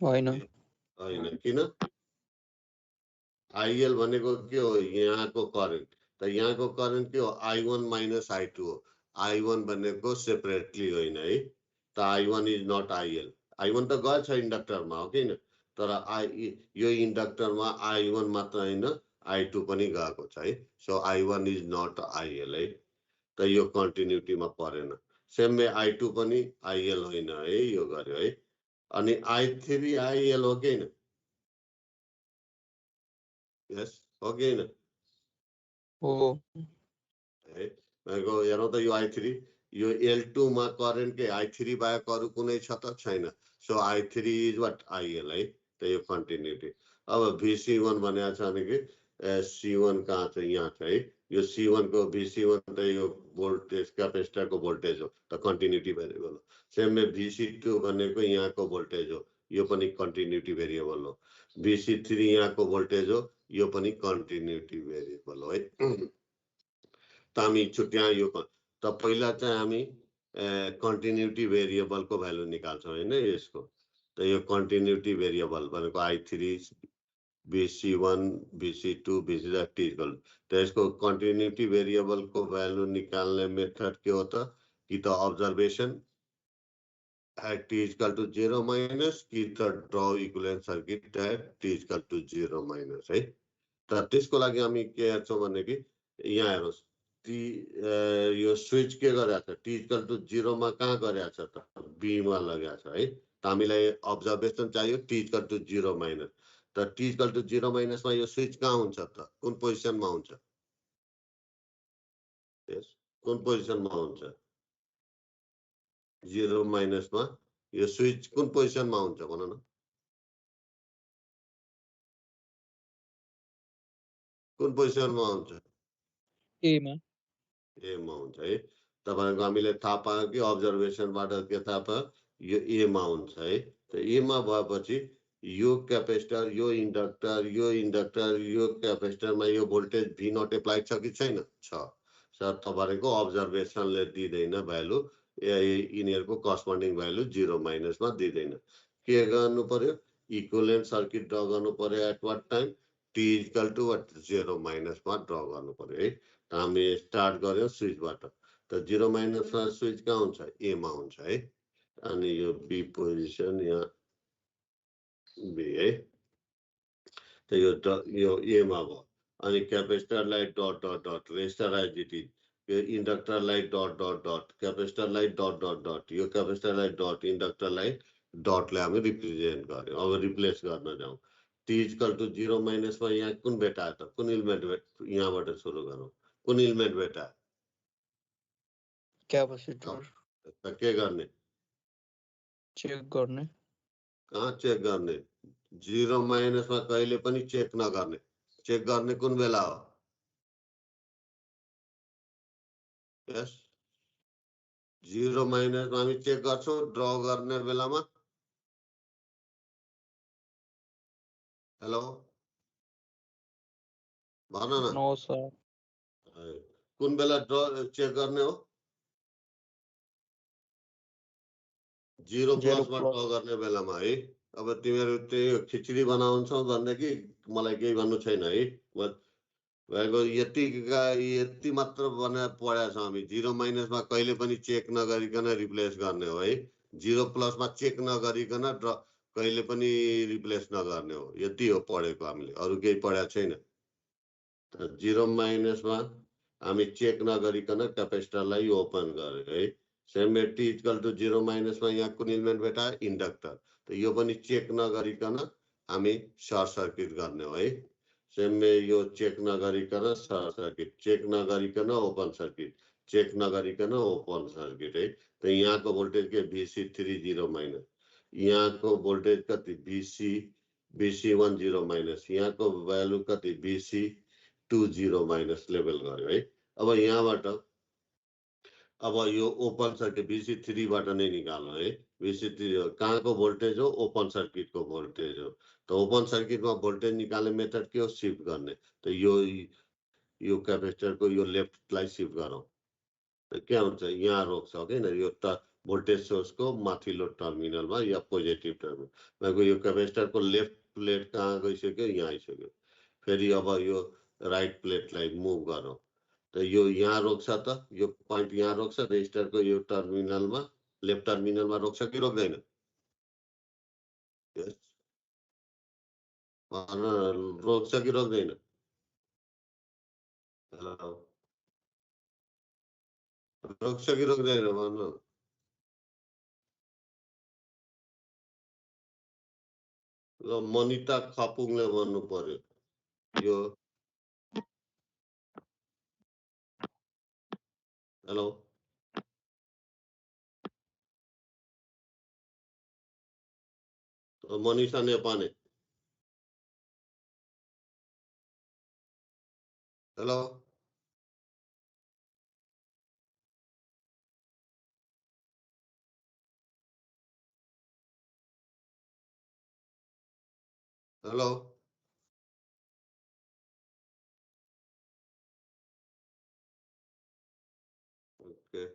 होइन हैन किन? IL भनेको के हो यहाँको करेन्ट। त यहाँको करेन्ट के हो i1 माइनस i2 हो। i1 भनेको सेपरेटली होइन है। त i1 is not IL। i1 त गएछ इन्डक्टरमा हो किन? तर यो इन्डक्टरमा i1 मात्र हैन i2 पनि गएको छ है। So i1 is not IL है। त यो कन्टिन्युटीमा परेन। सेम वे i2 पनि IL होइन है यो गर्यो है। अनि I3 IL हो कि होइन? यस हो कि होइन? हो है भनेको हेरौँ त यो I3 यो L2 मा करेन्ट के I3 बाहेक अरू कुनै छ त छैन. So I3 is what IL है. त यो कन्टिन्युटी. अब VC1 भनेको छ भने कि C1 कहाँ छ? यहाँ छ है. यो C1 को VC1 त यो भोल्टेज क्यापेसिटर को भोल्टेज हो त कन्टिन्युटी भेरिएबल हो. सेम में VC2 भनेको यहाँको भोल्टेज हो. यो पनि कन्टिन्युटी भेरिएबल हो. VC3 यहाँको भोल्टेज हो. यो पनि कन्टिन्युटी भेरिएबल हो है. त हामी छुट्यायो यो त पहिला चाहिँ हामी कन्टिन्युटी भेरिएबलको भ्यालु निकाल्छौँ हैन यसको. त यो कन्टिन्युटी भेरिएबल भनेको I3 VC1 VC2 VC t equal. त यसको कन्टिन्युटी भेरिएबलको भ्यालु निकाल्ने मेथड के हो त? कि त observation at t equal to 0 minus कि त draw equivalent circuit at t equal to 0 minus है. त त्यसको लागि हामी के हेर्छौँ भने कि यहाँ हेर्नुहोस् टी यो स्विच के गरेको छ? टी इक्वल टु 0 मा कहाँ गरेको छ त? बी मा लगाएको छ है. त हामीलाई अब्जर्भेसन चाहियो टी इक्वल टु 0 माइनस. त टी इक्वल टु 0 माइनस मा यो स्विच कहाँ हुन्छ त? कुन पोजिसनमा हुन्छ? यस कुन पोजिसनमा हुन्छ? 0 माइनस मा यो स्विच कुन पोजिसनमा हुन्छ भन न? कुन पोजिसनमा हुन्छ? ए मा ए मा हुन्छ है. तपाईहरुको हामीले थाहा पायो कि अब्जर्भेसनबाट के थाहा पायो? यो ए मा हुन्छ है. त ए मा भएपछि यो क्यापेसिटर यो इन्डक्टर यो क्यापेसिटरमा यो भोल्टेज भी नट एप्लाई छ कि छैन? छ. सर तपाईहरुको अब्जर्भेसनले दिदैन भ्यालु यिनीहरुको करस्पोन्डिङ भ्यालु 0 माइनस मा दिदैन. के गर्नु पर्यो? इक्विभ्यालेन्ट सर्किट ड्र गर्नु पर्यो at what time? T equal to what 0 minus मा ड्र गर्नु पर्यो है. त हामी स्टार्ट गर्यो स्विचबाट. त 0 माइनस मा स्विच कहाँ हुन्छ? ए मा हुन्छ है. अनि यो बी पोजिसन यहाँ बी है. त यो ए मा भयो. अनि क्यापेसिटरलाई डट डट डट रेजिस्टरलाई जिटी यो इन्डक्टरलाई डट डट डट क्यापेसिटरलाई डट डट डट यो क्यापेसिटरलाई डट इन्डक्टरलाई डटले हामी रिप्रेजेन्ट गर्यो. अब रिप्लेस गर्न जाउँ. टी इक्वल टु 0 माइनस मा यहाँ कुन भेटायो त? कुन इलिमेन्ट यहाँबाट सुरु गरौँ. कुन इलिमेन्ट भेटायो? क्यापेसिटर त के गर्ने? चेक गर्ने. कहाँ चेक गर्ने? 0 माइनस मा कहिले पनि चेक नगर्ने. चेक गर्ने कुन बेला हो? यस 0 माइनस मा हामी चेक गर्छौँ ड्र गर्ने बेलामा. हेलो भन न. No sir. कुन बेला ड्र चेक गर्ने हो? 0 प्लस मा ड्र गर्ने बेलामा है. अब तिमीहरु त्यही खिचडी बनाउँछौ भनेदेखि मलाई केही भन्नु छैन है. भएको यति मात्र बनाएर पढाएको छौँ हामी. 0 माइनस मा कहिले पनि चेक नगरिकन रिप्लेस गर्ने हो है. 0 प्लस मा चेक नगरिकन कहिले पनि रिप्लेस नगर्ने हो. यति हो पढेको हामीले. अरु केही पढाएको छैन. 0 माइनस मा हामी चेक नगरिकन क्यापेसिटरलाई ओपन गर्यो है. Same T equal to 0 minus मा यहाँ कुन इलिमेन्ट भेटायो? इन्डक्टर. त यो पनि चेक नगरिकन हामी सर्ट सर्किट गर्ने हो है. सेम में यो चेक नगरिकन सर्ट सर्किट, चेक नगरिकन ओपन सर्किट, चेक नगरिकन ओपन सर्किट है. त यहाँको भोल्टेज के VC3 0 माइनस, यहाँको भोल्टेज कति VC1 0 माइनस, यहाँको भ्यालु कति VC2 0 माइनस लेभल गर्यो है. अब यहाँबाट अब यो ओपन सर्किट VC3 बाट नै निकाल्नु है. VC3 कहाँको भोल्टेज हो? ओपन सर्किट को भोल्टेज हो. त ओपन सर्किट में भोल्टेज निकाल्ने मेथड के हो? शिफ्ट गर्ने. त यो क्यापेसिटर को यो लेफ्ट लाई शिफ्ट गरौँ. त के हुन्छ? यहाँ रोक्छ हैन. यो त भोल्टेज सोर्स को माथिल्लो टर्मिनल मा या पोजिटिभ टर्मिनल भएको यो क्यापेसिटर को लेफ्ट प्लेट कहाँ गइसक्यो? यहाँ आइसक्यो. फेरि अब यो राइट प्लेट लाई मुभ गरौँ. त यो यहाँ रोक्छ त, यो पोइन्ट यहाँ रोक्छ. रेजिस्टर को यो टर्मिनल मा लेफ्ट टर्मिनल मा रोक्छ कि रोक्दैन? यस रोक्छ कि रोक्दैन? हेलो रोक्छ कि रोक्दैन भन्नु. र मनिता खापुङले भन्नु पर्यो यो हेलो मनिषा नेपाने हेलो हेलो ओके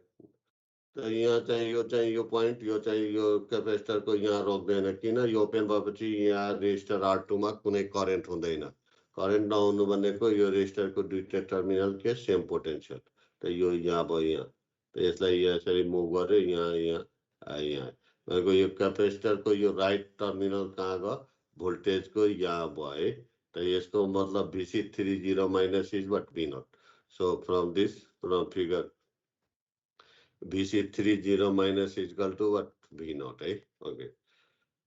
तो यहाँ चाहिँ यो पोइन्ट यो चाहिँ यो क्यापेसिटरको यहाँ रोक्दैन किन यो ओपन भएपछि यहाँ रेजिस्टर R2 मा कुनै करेन्ट हुँदैन करेन्ट नहुनु भनेको यो रेजिस्टरको दुईटा टर्मिनल के सेम पोटेन्शियल त यो यहाँ भयो यहाँ त यसलाई यसरी मुभ गर्यो यहाँ यहाँ भनेको यो क्यापेसिटरको यो राइट टर्मिनल कहाँ गयो भोल्टेजको यहाँ भयो है त यसको मतलब Vc30 minus is what V0 so from this from figure Vc30 minus is equal to what V0 है ओके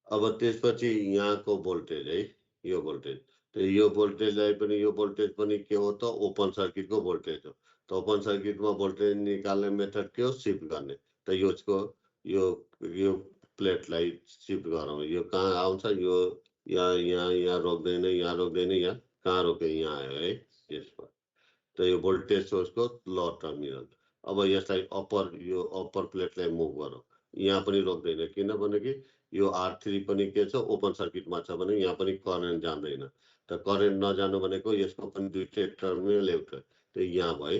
अब त्यसपछि यहाँको भोल्टेज है यो भोल्टेज त यो भोल्टेजलाई पनि यो भोल्टेज पनि के हो त ओपन सर्किटको भोल्टेज हो त ओपन सर्किटमा भोल्टेज निकाल्ने मेथड के हो शिफ्ट गर्ने त यसको यो प्लेटलाई शिफ्ट गरौँ यो कहाँ आउँछ यो यहाँ रोक्दैन यहाँ कहाँ रोक्यो यहाँ आयो है यसमा त यो भोल्टेज सोर्सको लो टर्मिनल अब यसलाई अप्पर प्लेटलाई मुभ गरौँ यहाँ पनि रोक्दैन किनभने यो R3 पनि के छ ओपन सर्किटमा छ भने यहाँ पनि करेन्ट जाँदैन त करेन्ट नजानु भनेको यसको पनि दुईटै टर्मिनल एउटा त यहाँ भयो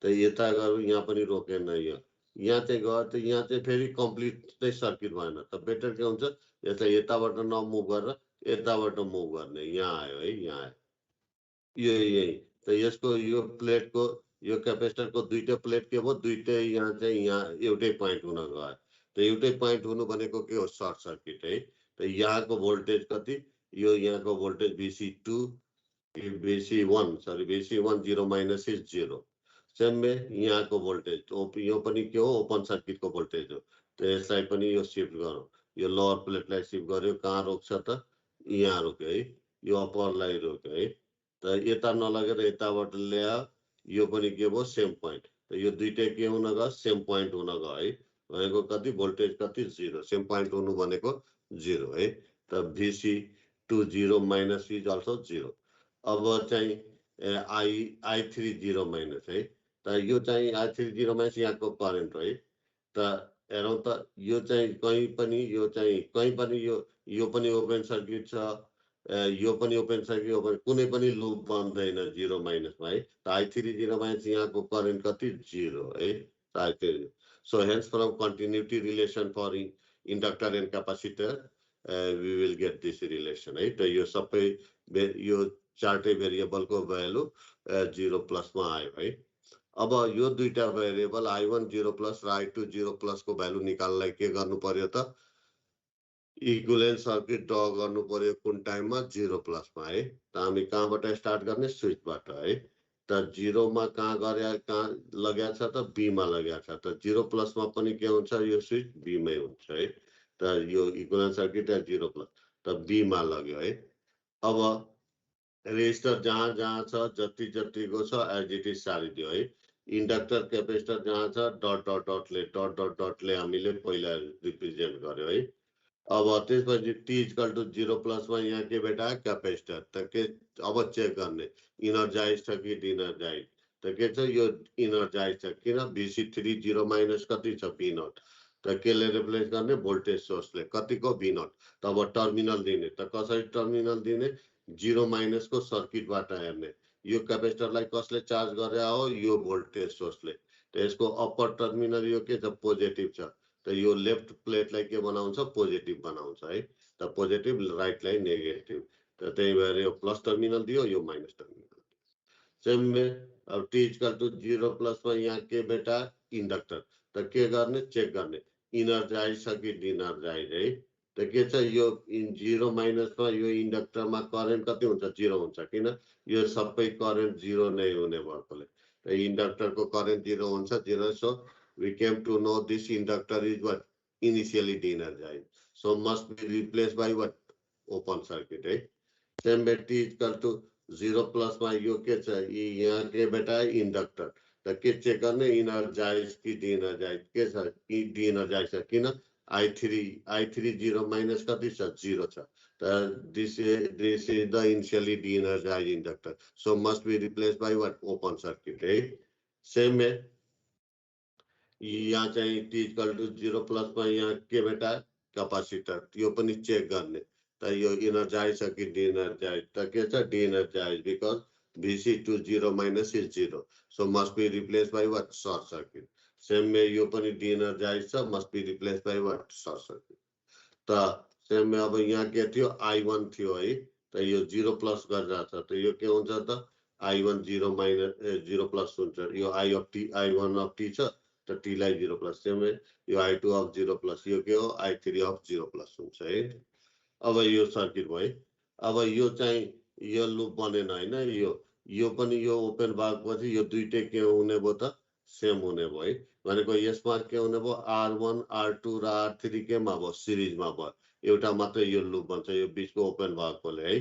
त यता गयो यहाँ पनि रोकेन यो यहाँ चाहिँ गयो त यहाँ चाहिँ फेरि कम्प्लिट चाहिँ सर्किट भएन त बेटर के हुन्छ यसलाई यताबाट नमुभ गरेर यताबाट मुभ गर्ने यहाँ आयो है यहाँ आयो यही त यसको यो प्लेटको यो क्यापेसिटरको दुईटा प्लेट के भयो दुईटै यहाँ चाहिँ यहाँ एउटै पोइन्ट हुन गयो त एउटै पोइन्ट हुनु भनेको के हो सर्ट सर्किट है त यहाँको भोल्टेज कति यो यहाँको voltage Vc2 Vc1 sorry Vc1 0 minus is 0 same में यहाँको भोल्टेज यो पनि के हो ओपन सर्किटको भोल्टेज हो त यसलाई पनि यो शिफ्ट गरौँ यो लोअर प्लेटलाई शिफ्ट गर्यो कहाँ रोक्छ त यहाँ रोक्यो है यो अप्परलाई रोक्यो है त यता नलगेर यताबाट ल्यायो यो पनि के भयो सेम पोइन्ट त यो दुईटै के हुन गयो सेम पोइन्ट हुन गयो है भनेको कति भोल्टेज कति 0 सेम पोइन्ट हुनु भनेको 0 है त Vc2 0 minus is also 0 अब चाहिँ I3 0 minus है त यो चाहिँ I3 0 minus यहाँको करेन्ट है त हेरौँ त यो चाहिँ कहीँ पनि यो पनि ओपन सर्किट छ यो पनि ओपन सर्किट कुनै पनि लुप बन्दैन 0 माइनसमा है त I3 0 माइनस यहाँको करेन्ट कति 0 है I3 so hence from continuity relation for inductor and capacitor we will get this relation है त यो सबै यो चारटै भेरिएबलको भ्यालु 0 प्लसमा आयो है अब यो दुईटा भेरिएबल I1 0 प्लस र I2 0 प्लस को भ्यालु निकाल्नलाई के गर्नु पर्यो त इक्विभ्यालेन्ट सर्किट ड्रा गर्नु पर्यो कुन टाइममा 0 प्लसमा है त हामी कहाँबाट स्टार्ट गर्ने स्विचबाट है त 0 मा कहाँ लग्या छ त B मा लग्या छ त 0 प्लसमा पनि के हुन्छ यो स्विच B मै हुन्छ है त यो इक्विभ्यालेन्ट सर्किट 0 प्लस त B मा लग्यो है अब रेजिस्टर जहाँ छ जतिको छ एज इट इज सारिदियो है इन्डक्टर क्यापेसिटर जहाँ छ डटले हामीले पहिला रिप्रेजेन्ट गर्यो है अब त्यसपछि T इक्वल टु 0 प्लसमा यहाँ के बेटा क्यापेसिटर त के अब चेक गर्ने इनर्जाइज छ कि डिनर्जाइज त के छ यो इनर्जाइज छ किन Vc3 0 माइनस कति छ V0 त केले रिप्लेस गर्ने भोल्टेज सोर्सले कतिको V0 तब टर्मिनल दिने त कसरी टर्मिनल दिने 0 माइनस को सर्किटबाट हेर्ने यो क्यापेसिटरलाई कसले चार्ज गरे हो यो भोल्टेज सोर्सले त यसको अप्पर टर्मिनल यो के छ पोजिटिभ छ त यो लेफ्ट प्लेटलाई के बनाउँछ पोजिटिभ बनाउँछ है त पोजिटिभ राइटलाई नेगेटिभ त त्यही भएर यो प्लस टर्मिनल दियो यो माइनस टर्मिनल सेम में अब T इक्वल टु 0 प्लसमा यहाँ के बेटा इन्डक्टर त के गर्ने चेक गर्ने इनर्जाइज छ कि डिनर्जाइज है त के छ यो 0 माइनसमा यो इन्डक्टरमा करेन्ट कति हुन्छ 0 हुन्छ किन यो सबै करेन्ट 0 नै हुने भएकोले त इन्डक्टरको करेन्ट 0 हुन्छ 0 so we came to know this inductor is what initially de-energized so must be replaced by what open circuit है same way t equal to 0 plus मा यो के छ यहाँ के बेटा इन्डक्टर त के चेक गर्ने इनर्जाइज कि डिएनर्जाइज के छ कि डिएनर्जाइज छ किन I3 0 माइनस कति छ 0 छ त this is the initially de-energized inductor so must be replaced by what open circuit है सेम है यहाँ चाहिँ t इक्वल टू 0 प्लस मा यहाँ के बेटा क्यापासिटर यो पनि चेक गर्ने त यो इनर्जाइज छ कि डिएनर्जाइज त के छ डिएनर्जाइज because Vc to 0 minus is 0 so must be replaced by what short circuit same way यो पनि डिएनर्जाइज छ must be replaced by what short circuit त सेम अब यहाँ के थियो I1 थियो है त यो 0 प्लस गरेर छ त यो के हुन्छ त I1 0 माइनस 0 प्लस हुन्छ यो I of t I1 of t छ त t लाई 0 प्लस सेम यो I2 of 0 प्लस यो के हो I3 of 0 प्लस हुन्छ है अब यो सर्किट भयो अब यो चाहिँ यो लुप बनेन हैन यो पनि यो ओपन भएपछि यो दुईटै के हुने भयो त सेम हुने भयो है भनेको यसमा के हुने भयो R1 R2 र R3 केमा भयो सिरिजमा भयो एउटा मात्रै यो लुप बन्छ यो बीचको ओपन भएकोले है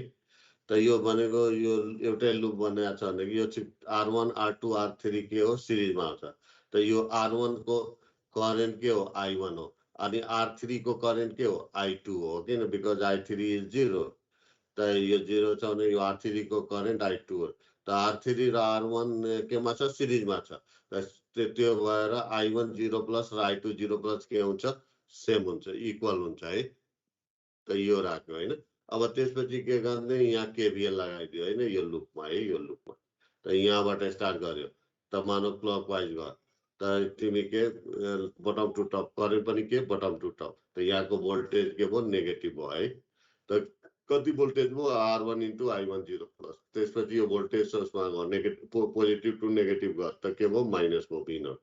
त यो भनेको यो एउटै लुप बनाएको छ भने यो R1 R2 R3 के हो सिरिजमा आउँछ त यो R1 को करेन्ट के हो I1 हो अनि R3 को करेन्ट के हो I2 हो किन बिकज I3 इज 0 त यो 0 छ भने यो R3 को करेन्ट I2 हो त R3 र R1 केमा छ सिरिजमा छ त त्यो भएर I1 0 प्लस र I2 0 प्लस के हुन्छ सेम हुन्छ इक्वल हुन्छ है त यो राख्यो हैन अब त्यसपछि के गर्ने यहाँ केभीएल लगाइदियो हैन यो लुपमा है यो लुपमा त यहाँबाट स्टार्ट गर्यो त मानव क्लकवाइज गर त तिमी के बटम टु टप करेन्ट पनि के बटम टु टप त यहाँको भोल्टेज के भयो नेगेटिभ भयो है त कति भोल्टेज भयो R1 into I1 0 प्लस त्यसपछि यो भोल्टेज सोर्समा गयो नेगेटिभ पोजिटिभ टु नेगेटिभ गयो त के भयो माइनस भयो V0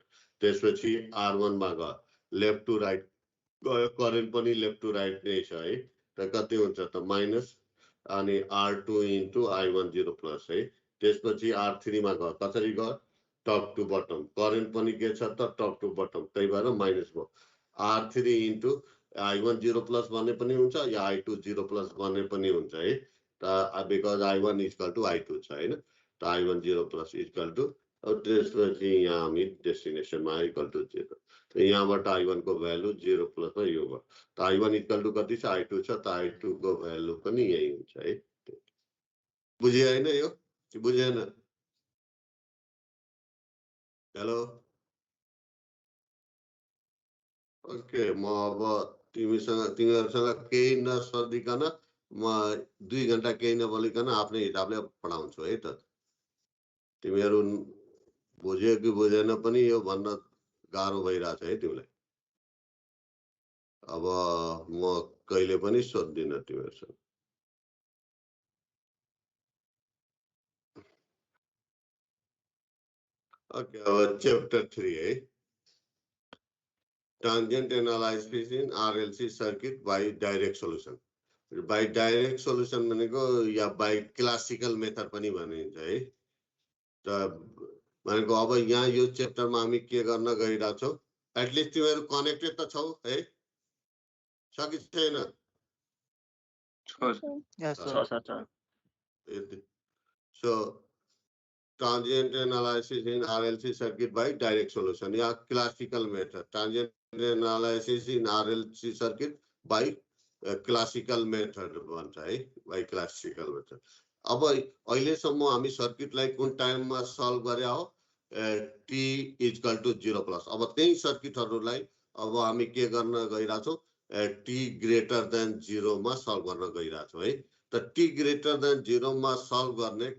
त्यसपछि R1 मा गयो लेफ्ट टु राइट गयो करेन्ट पनि लेफ्ट टु राइट नै छ है त कति हुन्छ त माइनस अनि R2 into I1 0 प्लस है त्यसपछि R3 मा गयो कसरी गयो टप टु बटम करेन्ट पनि के छ त टप टु बटम त्यही भएर माइनस भयो R3 into I1 0 प्लस भन्ने पनि हुन्छ या I2 0 प्लस भन्ने पनि हुन्छ है त because I1 equal to I2 छ हैन त I1 0 प्लस इक्वल टु अब त्यसपछि यहाँ हामी डेस्टिनेसनमा इक्वल टु 0 त यहाँबाट I1 को भ्यालु 0 प्लस मा यो भयो त I1 इक्वल टु कति छ I2 छ त I2 को भ्यालु पनि यही हुन्छ है बुझ्यो हैन यो बुझेन हेलो ओके म अब तिमीहरुसँग केही नसर्दिकन म 2 घण्टा केही नबोलिकन आफ्नै हिसाबले पढाउँछु है त तिमीहरु बुझ्यो कि बुझेन पनि यो भन्न गाह्रो भइराछ है तिमीलाई अब म कहिले पनि सोध्दिन तिमीहरुसँग ओके अब च्याप्टर 3 है tangent analysis in RLC circuit by direct solution by direct solution भनेको या by classical method पनि भनिन्छ है त भनेको अब यहाँ यो च्याप्टरमा हामी के गर्न गइराछौं एटलिस्ट तिमीहरु कनेक्टेड त छौ है छ कि छैन Yes, छ sir. सर छ so tangent analysis in RLC circuit by direct solution yeah classical method tangent analysis in RLC circuit by classical method भन्छ है by classical method अब अहिलेसम्म हामी सर्किटलाई कुन टाइममा सल्भ गरे हो t इक्वल टु 0 प्लस अब त्यही सर्किटहरुलाई अब हामी के गर्न गइराछौं t ग्रेटर देन 0 मा सल्भ गर्न गइराछौं है त t ग्रेटर देन 0 मा सल्भ गर्ने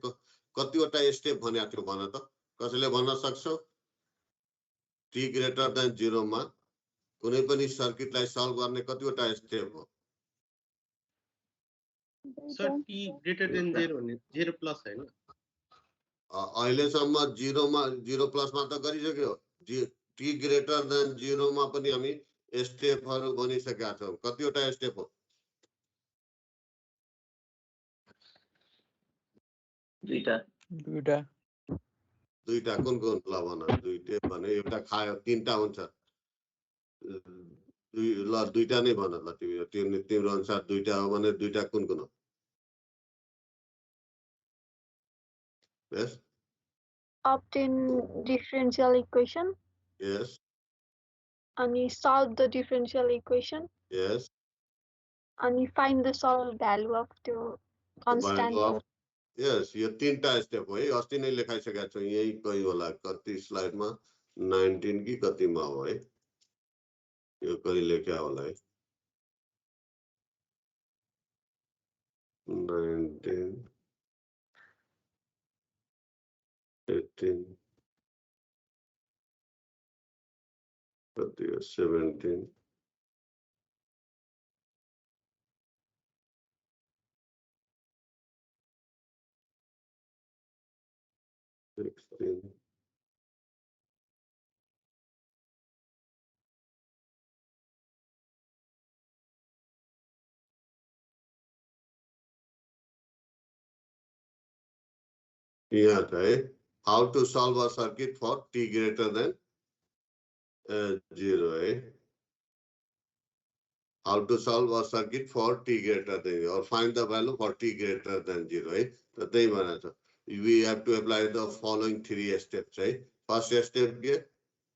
कतिवटा स्टेप भनेको थियो भन त कसैले भन्न सक्छौ t ग्रेटर देन 0 मा कुनै पनि सर्किटलाई सल्भ गर्ने कतिवटा स्टेप हो सर t ग्रेटर देन 0 भने 0 प्लस हैन अहिलेसम्म 0 मा 0 प्लस मा त गरिसक्यो t ग्रेटर देन 0 मा पनि हामी स्टेपहरु बनिसकेका छौं कतिवटा स्टेप हो दुईटा दुईटा कुन कुन ल भन दुईटा भने एउटा खायो तीनटा हुन्छ ल दुईटा नै भन ल तिम्रो अनुसार दुईटा हो भने दुईटा कुन कुन हो? Yes, obtain differential equation yes, and solve the differential equation yes. and find the solve value of the constant. Value of yes, यो तीनटा स्टेप हो है। अस्ति नै लेखाइसकेका छौँ, यही कही होला कति स्लाइडमा 19 कि कतिमा हो है, यो कही लेख्या होला है 19 18 कति 17 16 यहाँ छ है, how to solve a circuit for t greater than 0 है, how to solve a circuit for t greater than 0 or find the value for t greater than 0 है। तो त्यही भनेको छ, we have to apply the following 3 steps है। First step के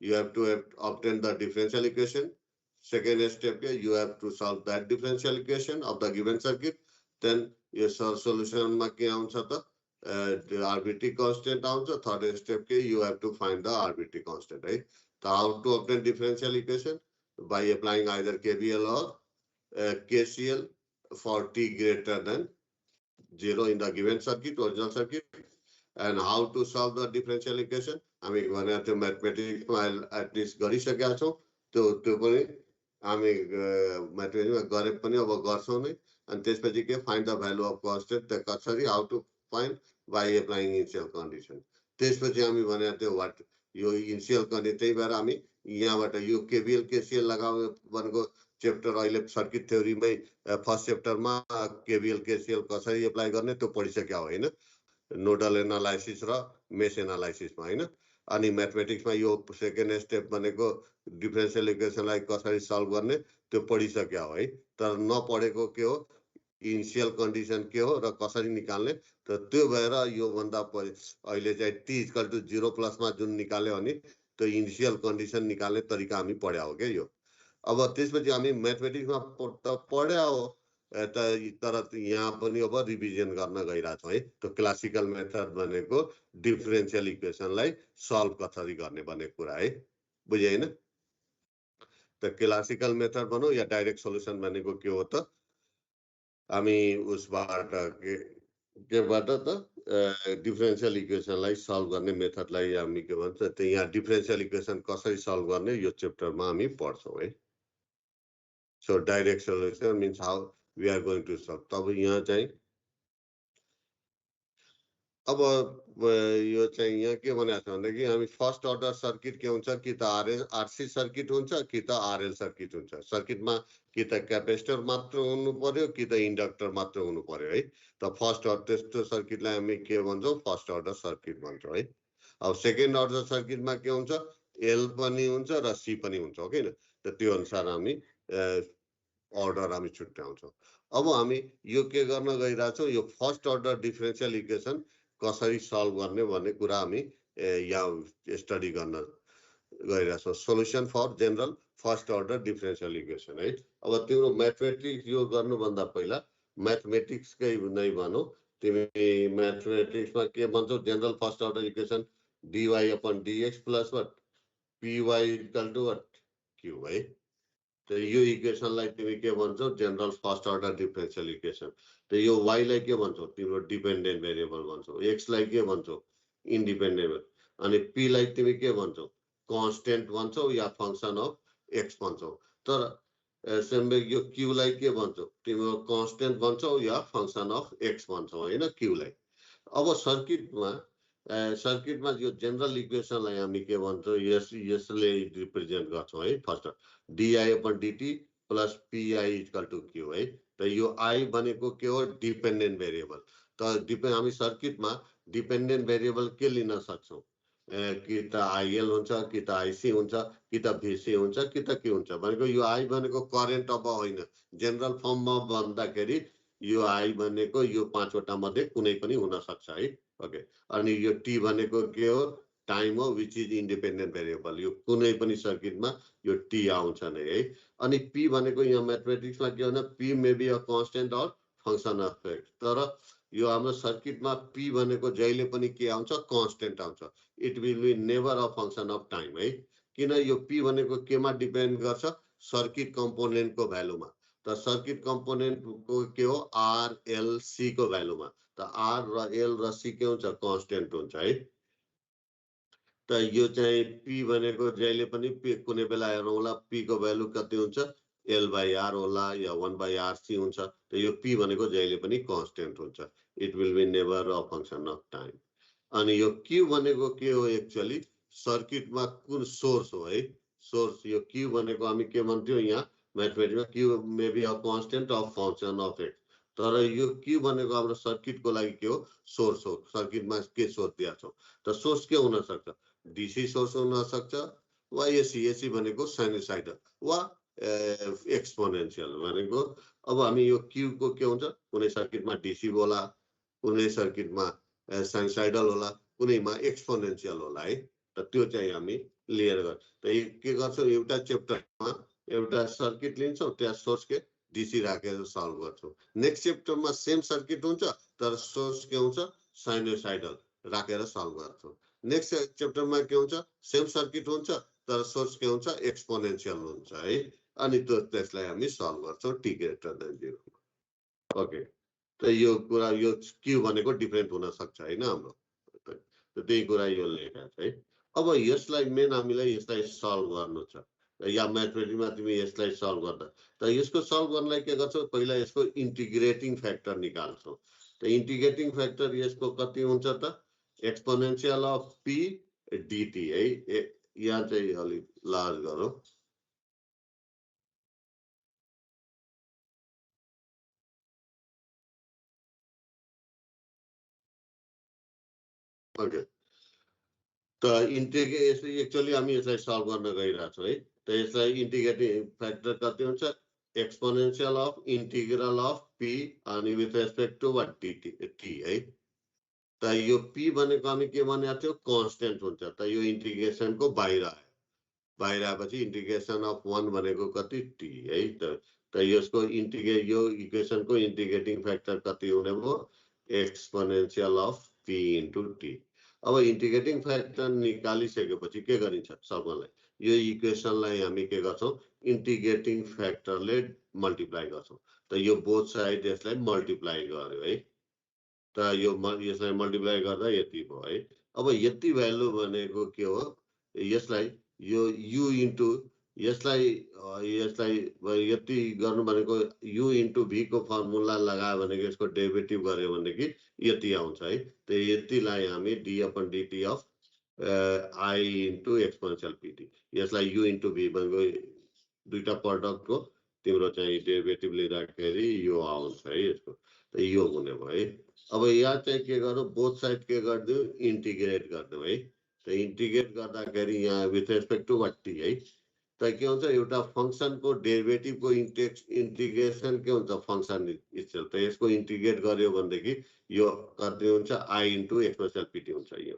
you have to obtain the differential equation. Second step के you have to solve that differential equation of the given circuit. Then your solution मा के आउँछ त the RBT constant आउँछ। Third step के you have to find the RBT constant है। So how to obtain differential equation? By applying either KVL or KCL for t greater than 0 in the given circuit, original circuit. And how to solve the differential equation? हामी भने त्यो म्याथमेटिक्समा at least गरिसकेका छौँ, त्यो पनि हामी म्याथमेटिक्समा गरे पनि अब गर्छौँ नै। अनि त्यसपछि के find the value of constant, त्यो कसरी how to find by applying initial condition. त्यसपछि हामी भने त्यो वाट यो इनिसियल कन्डिसन, त्यही भएर हामी यहाँबाट यो केबिएल केसिएल लगाउने भनेको च्याप्टर अहिले सर्किट थ्योरीमै फर्स्ट च्याप्टरमा केबिएल केसिएल कसरी एप्लाई गर्ने त्यो पढिसक्यो होइन, नोडल एनालाइसिस र मेश एनालाइसिसमा होइन। अनि म्याथमेटिक्समा यो सेकेन्ड स्टेप भनेको डिफरेन्शियल इक्वेसनलाई कसरी सल्भ गर्ने त्यो पढिसक्यो है। तर नपढेको के हो, इनिसियल कन्डिसन के हो र कसरी निकाल्ने, त त्यो भएर यो भन्दा अहिले चाहिँ t इक्वल टु 0 प्लसमा जुन निकाल्यो भने त्यो इनिसियल कन्डिसन निकाल्ने तरिका हामी पढ्या हो क्या यो। अब त्यसपछि हामी म्याथमेटिक्समा त पढ्या हो, तर यहाँ पनि अब रिभिजन गर्न गइरहेछौँ है। त्यो क्लासिकल मेथड भनेको डिफरेन्शियल इक्वेसनलाई सल्भ कसरी गर्ने भन्ने कुरा है, बुझे होइन? त क्लासिकल मेथड भनौँ या डाइरेक्ट सोल्युसन भनेको के हो त, हामी उसबाट केबाट त डिफरेन्शियल इक्वेसनलाई सल्भ गर्ने मेथडलाई हामी के भन्छ, त यहाँ डिफरेन्शियल इक्वेसन कसरी सल्भ गर्ने यो च्याप्टरमा हामी पढ्छौँ है। So direct solution means how we are going to solve। तब यहाँ चाहिँ अब यो चाहिँ यहाँ के भनेको छ भनेदेखि हामी फर्स्ट अर्डर सर्किट के हुन्छ, कि त आरसी सर्किट हुन्छ कि त आरएल सर्किट हुन्छ। सर्किटमा कि त क्यापेसिटर मात्र हुनु पर्यो कि त इन्डक्टर मात्र हुनु पर्यो है। त फर्स्ट अर्डर त्यस्तो सर्किटलाई हामी के भन्छौँ, फर्स्ट अर्डर सर्किट भन्छौँ है। अब सेकेन्ड अर्डर सर्किटमा के हुन्छ, एल पनि हुन्छ र सी पनि हुन्छ हो किन, त त्यो अनुसार हामी अर्डर हामी छुट्याउँछौँ। अब हामी यो के गर्न गइरहेछौँ, यो फर्स्ट अर्डर डिफरेन्शियल इक्वेसन कसरी सल्भ गर्ने भन्ने कुरा हामी यहाँ स्टडी गर्न गइरहेछौँ। Solution for general first order differential equation है। अब तिम्रो म्याथमेटिक्स यो गर्नुभन्दा पहिला म्याथमेटिक्सकै नै भनौँ, तिमी म्याथमेटिक्समा के भन्छौ, general first order equation dy upon dx plus what py equal to what Q है। तो यो इक्वेसनलाई तिमी के भन्छौ, general first order differential equation. तो यो y लाई के भन्छौ, तिम्रो डिपेन्डेन्ट भेरिएबल भन्छौ, x लाई के भन्छौ, इन्डिपेन्डेन्ट, अनि p लाई तिमी के भन्छौ, कन्स्टेन्ट भन्छौ या फंक्सन अफ x भन्छौ। तर सेम्बे यो q लाई के भन्छौ, तिम्रो कन्स्टेन्ट भन्छौ या फंक्सन अफ x भन्छौ हैन q लाई। अब सर्किटमा यो जेनरल इक्वेसनलाई हामी के भन्छौँ, यसले रिप्रेजेन्ट गर्छौँ है। First dy upon dt plus py equal to q है। त यो i भनेको के हो, डिपेन्डेन्ट भेरिएबल। त हामी सर्किटमा डिपेन्डेन्ट भेरिएबल के लिन सक्छौँ, कि त आइएल हुन्छ कि त आइसी हुन्छ कि त भिसी हुन्छ कि त के हुन्छ भनेको यो आई भनेको करेन्ट अब होइन जेनरल फर्ममा भन्दाखेरि यो आई भनेको यो 5 वटा मध्ये कुनै पनि हुन सक्छ है ओके अनि यो टी भनेको के हो टाइम हो विच इज इन्डिपेन्डेन्ट भेरिएबल यो कुनै पनि सर्किटमा यो टी आउँछ नै है अनि पी भनेको यहाँ म्याथमेटिक्समा के हो P may be a constant or function of x तर यो हाम्रो सर्किटमा पी भनेको जहिले पनि के आउँछ कन्स्टेन्ट आउँछ it will be never a function of time है किन यो पी भनेको केमा डिपेन्ड गर्छ सर्किट कम्पोनेन्टको भ्यालुमा त सर्किट कम्पोनेन्टको के हो आर एल सी को भ्यालुमा त आर र एल र सी के हुन्छ कन्स्टेन्ट हुन्छ है त यो चाहिँ पी भनेको जहिले पनि कुनै बेला हेरौँला पी को भ्यालु कति हुन्छ एल बाई आर होला या 1 बाई आर सी हुन्छ त यो पी भनेको जहिले पनि कन्स्टेन्ट हुन्छ it will be never a function of time अनि यो क्यू भनेको के हो एक्चुअली सर्किटमा कुन सोर्स हो है सोर्स यो क्यू भनेको हामी के भन्थ्यौं यहाँ म्याथमेटिक्समा Q may be a constant of function of x तर यो क्यू भनेको हाम्रो सर्किटको लागि के हो सोर्स हो सर्किटमा के सोर्स दिएको छ त सोर्स के हुन सक्छ डीसी सोर्स हुन सक्छ वा एसी एसी भनेको साइनुसाइडल वा एक्सपोनेन्शियल भनेको अब हामी यो क्यू को के हुन्छ कुनै सर्किटमा डीसी होला कुनै सर्किटमा साइनुसाइडल होला कुनैमा एक्सपोनेन्शियल होला है त त्यो चाहिँ हामी लिएर गर्छ त के गर्छौं एउटा च्याप्टरमा एउटा सर्किट लिन्छौं त्यहाँ सोर्स के डीसी राखेर सल्भ गर्छौं नेक्स्ट च्याप्टरमा सेम सर्किट हुन्छ तर सोर्स के हुन्छ साइनुसाइडल राखेर सल्भ गर्छौं नेक्स्ट च्याप्टरमा के हुन्छ सेम सर्किट हुन्छ तर सोर्स के हुन्छ एक्सपोनेन्शियल हुन्छ है अनि त्यसलाई हामी सल्भ गर्छौं टी ग्रेटर देन 0 ओके त यो कुरा यो क्यू भनेको डिफरेन्ट हुन सक्छ हैन हाम्रो त त्यही कुरा यो लेखा छ है अब यसलाई मेन हामीलाई यसलाई सल्भ गर्नु छ या म्याथमेटिक्समा तिमी यसलाई सल्भ गर्दा त यसको सल्भ गर्नलाई के गर्छौ पहिला यसको इन्टिग्रेटिङ फ्याक्टर निकाल्छौ त इन्टिग्रेटिङ फ्याक्टर यसको कति हुन्छ त एक्सपोनेन्शियल अफ पी डीटी है यहाँ चाहिँ अलि लार्ज गरौँ ओके त एक्चुअली हामी यसलाई सल्भ गर्न गइरहेछौँ है त यसलाई इन्टिग्रेटिङ फ्याक्टर कति हुन्छ exponential of integral of P अनि with respect to what T है त यो पी भनेको हामी के भनेको थियो कन्स्टेन्ट हुन्छ त यो इन्टिग्रेसनको बाहिर आयो बाहिर आएपछि इन्टिग्रेसन अफ 1 भनेको कति टी है त यसको यो इक्वेसनको इन्टिग्रेटिङ फ्याक्टर कति हुने भयो exponential of P into T अब इन्टिग्रेटिङ फ्याक्टर निकालिसकेपछि के गरिन्छ सबैलाई यो इक्वेसनलाई हामी के गर्छौं इन्टिग्रेटिङ फ्याक्टरले मल्टिप्लाई गर्छौं त यो बोथ साइड यसलाई मल्टिप्लाई गर्यो है त यो यसलाई मल्टिप्लाई गर्दा यति भयो है अब यति भ्यालु भनेको के हो यसलाई यो u इन्टु यसलाई यति गर्नु भनेको u इन्टु v को फर्मुला लगायो भनेको यसको डेरिभेटिभ गर्यो भनेदेखि यति आउँछ है त यतिलाई हामी d upon dt of i into exponential pt यसलाई u इन्टु v भनेको दुईटा प्रोडक्टको तिम्रो चाहिँ डेरिभेटिभ लिँदाखेरि यो आउँछ है यसको त यो हुने भयो है अब यहाँ चाहिँ के गर्नु बोथ साइड के गर्दियो इन्टिग्रेट गर्नु है त इन्टिग्रेट गर्दाखेरि यहाँ with respect to what T है त के हुन्छ एउटा फंक्सनको डेरिभेटिभको इन्टिग्रेसन के हुन्छ फंक्सन इटसेल्फ त यसको इन्टिग्रेट गर्यो भनेदेखि यो कति हुन्छ आई इन्टु एक्सपोनेन्शियल पीटी हुन्छ यो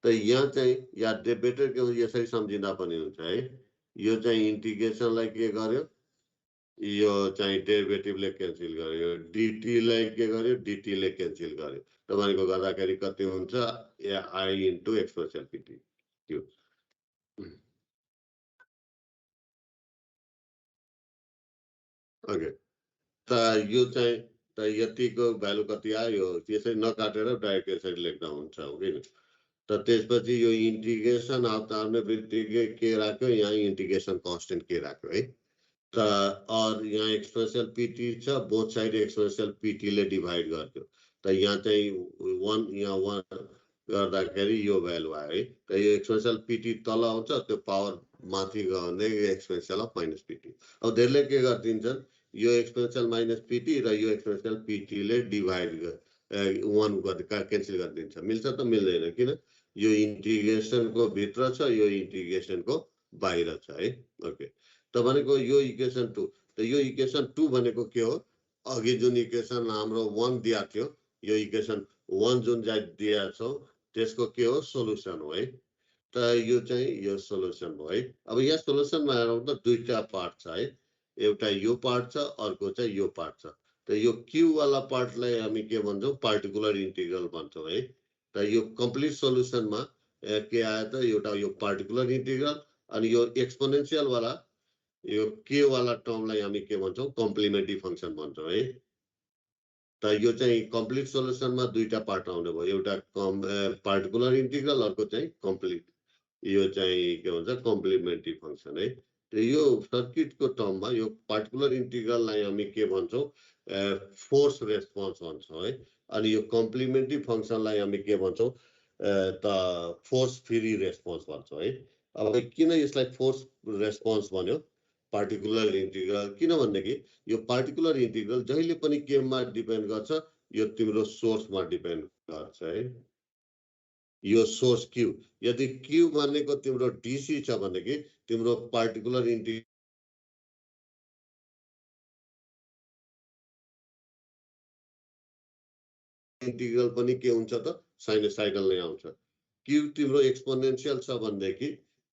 त यहाँ चाहिँ या बेटर के हुन्छ यसरी सम्झिँदा पनि हुन्छ है यो चाहिँ इन्टिग्रेसनलाई के गर्यो यो चाहिँ डेरिभेटिभले क्यान्सल गर्यो डीटीलाई के गर्यो डीटीले क्यान्सल गर्यो तपाईको गर्दाखेरि कति हुन्छ आई इन्टु एक्सपोनेन्शियल पीटी त्यो ओके त यो चाहिँ त यतिको भ्यालु कति आयो त्यसै नकाटेर डाइरेक्ट यसरी लेख्दा हुन्छ हो कि त त्यसपछि यो इन्टिग्रेसन आउने बित्तिकै के राख्यो यहाँ इन्टिग्रेसन कन्स्टेन्ट के राख्यो है त और यहाँ एक्सपोनेन्शियल पीटी छ बोथ साइड एक्सपोनेन्शियल पीटी ले डिभाइड गर्यो त यहाँ चाहिँ 1 यहाँ 1 गर्दाखेरि यो भ्यालु आयो है त यो एक्सपोनेन्शियल पीटी तल आउँछ त्यो पावर माथि गयो भने एक्सपोनेन्शियल अफ माइनस पीटी अब धेरै के गर्दिन्छन् यो एक्सपोनेन्शियल माइनस पीटी र यो एक्सपोनेन्शियल पीटी ले डिभाइड 1 गर्दा क्यान्सल गरिदिन्छ मिल्छ त मिल्दैन किन यो इन्टिग्रेसनको भित्र छ, यो इन्टिग्रेसनको बाहिर छ है। ओके, त भनेको यो इक्वेसन 2, त यो इक्वेसन 2 भनेको के हो? अघि जुन इक्वेसन हाम्रो 1 दिएको थियो, यो इक्वेसन 1 जुन दिएको छ त्यसको के हो? सोलुसन हो है। त यो चाहिँ यो सोलुसन हो है। अब यहाँ सोलुसनमा हेरौँ त दुईटा पार्ट छ है, एउटा यो पार्ट छ, अर्को चाहिँ यो पार्ट छ। त यो क्यू वाला पार्टलाई हामी के भन्छौँ? पार्टिकुलर इन्टिग्रल भन्छौँ है। त यो कम्प्लिट सोलुसनमा के आयो त? एउटा यो पार्टिकुलर इन्टिग्रल, अनि यो एक्सपोनेन्शियल वाला यो के वाला टर्मलाई हामी के भन्छौँ? कम्प्लिमेन्ट्री फंक्सन भन्छौँ है। त यो चाहिँ कम्प्लिट सोलुसनमा दुईटा पार्ट आउने भयो, एउटा पार्टिकुलर इन्टिग्रल, अर्को चाहिँ कम्प्लिट यो चाहिँ के भन्छ? कम्प्लिमेन्ट्री फंक्सन है। त यो सर्किटको टर्ममा यो पार्टिकुलर इन्टिग्रललाई हामी के भन्छौँ? फोर्स रेस्पोन्स भन्छौँ है। अनि यो कम्प्लिमेन्ट्री फंक्सनलाई हामी के भन्छौँ? त फोर्स फ्री रेस्पोन्स भन्छौँ है। अब किन यसलाई फोर्स रेस्पोन्स भन्यो? पार्टिकुलर इन्टिग्रल किनभनेदेखि यो पार्टिकुलर इन्टिग्रल जहिले पनि केमा डिपेन्ड गर्छ? यो तिम्रो सोर्समा डिपेन्ड गर्छ है। यो सोर्स क्यू, यदि क्यू भनेको तिम्रो डीसी छ भनेदेखि तिम्रो पार्टिकुलर इन्टिग्रल पनि के हुन्छ त? साइनोसाइडल नै आउँछ। क्यू तिम्रो एक्सपोनेन्शियल छ भनेदेखि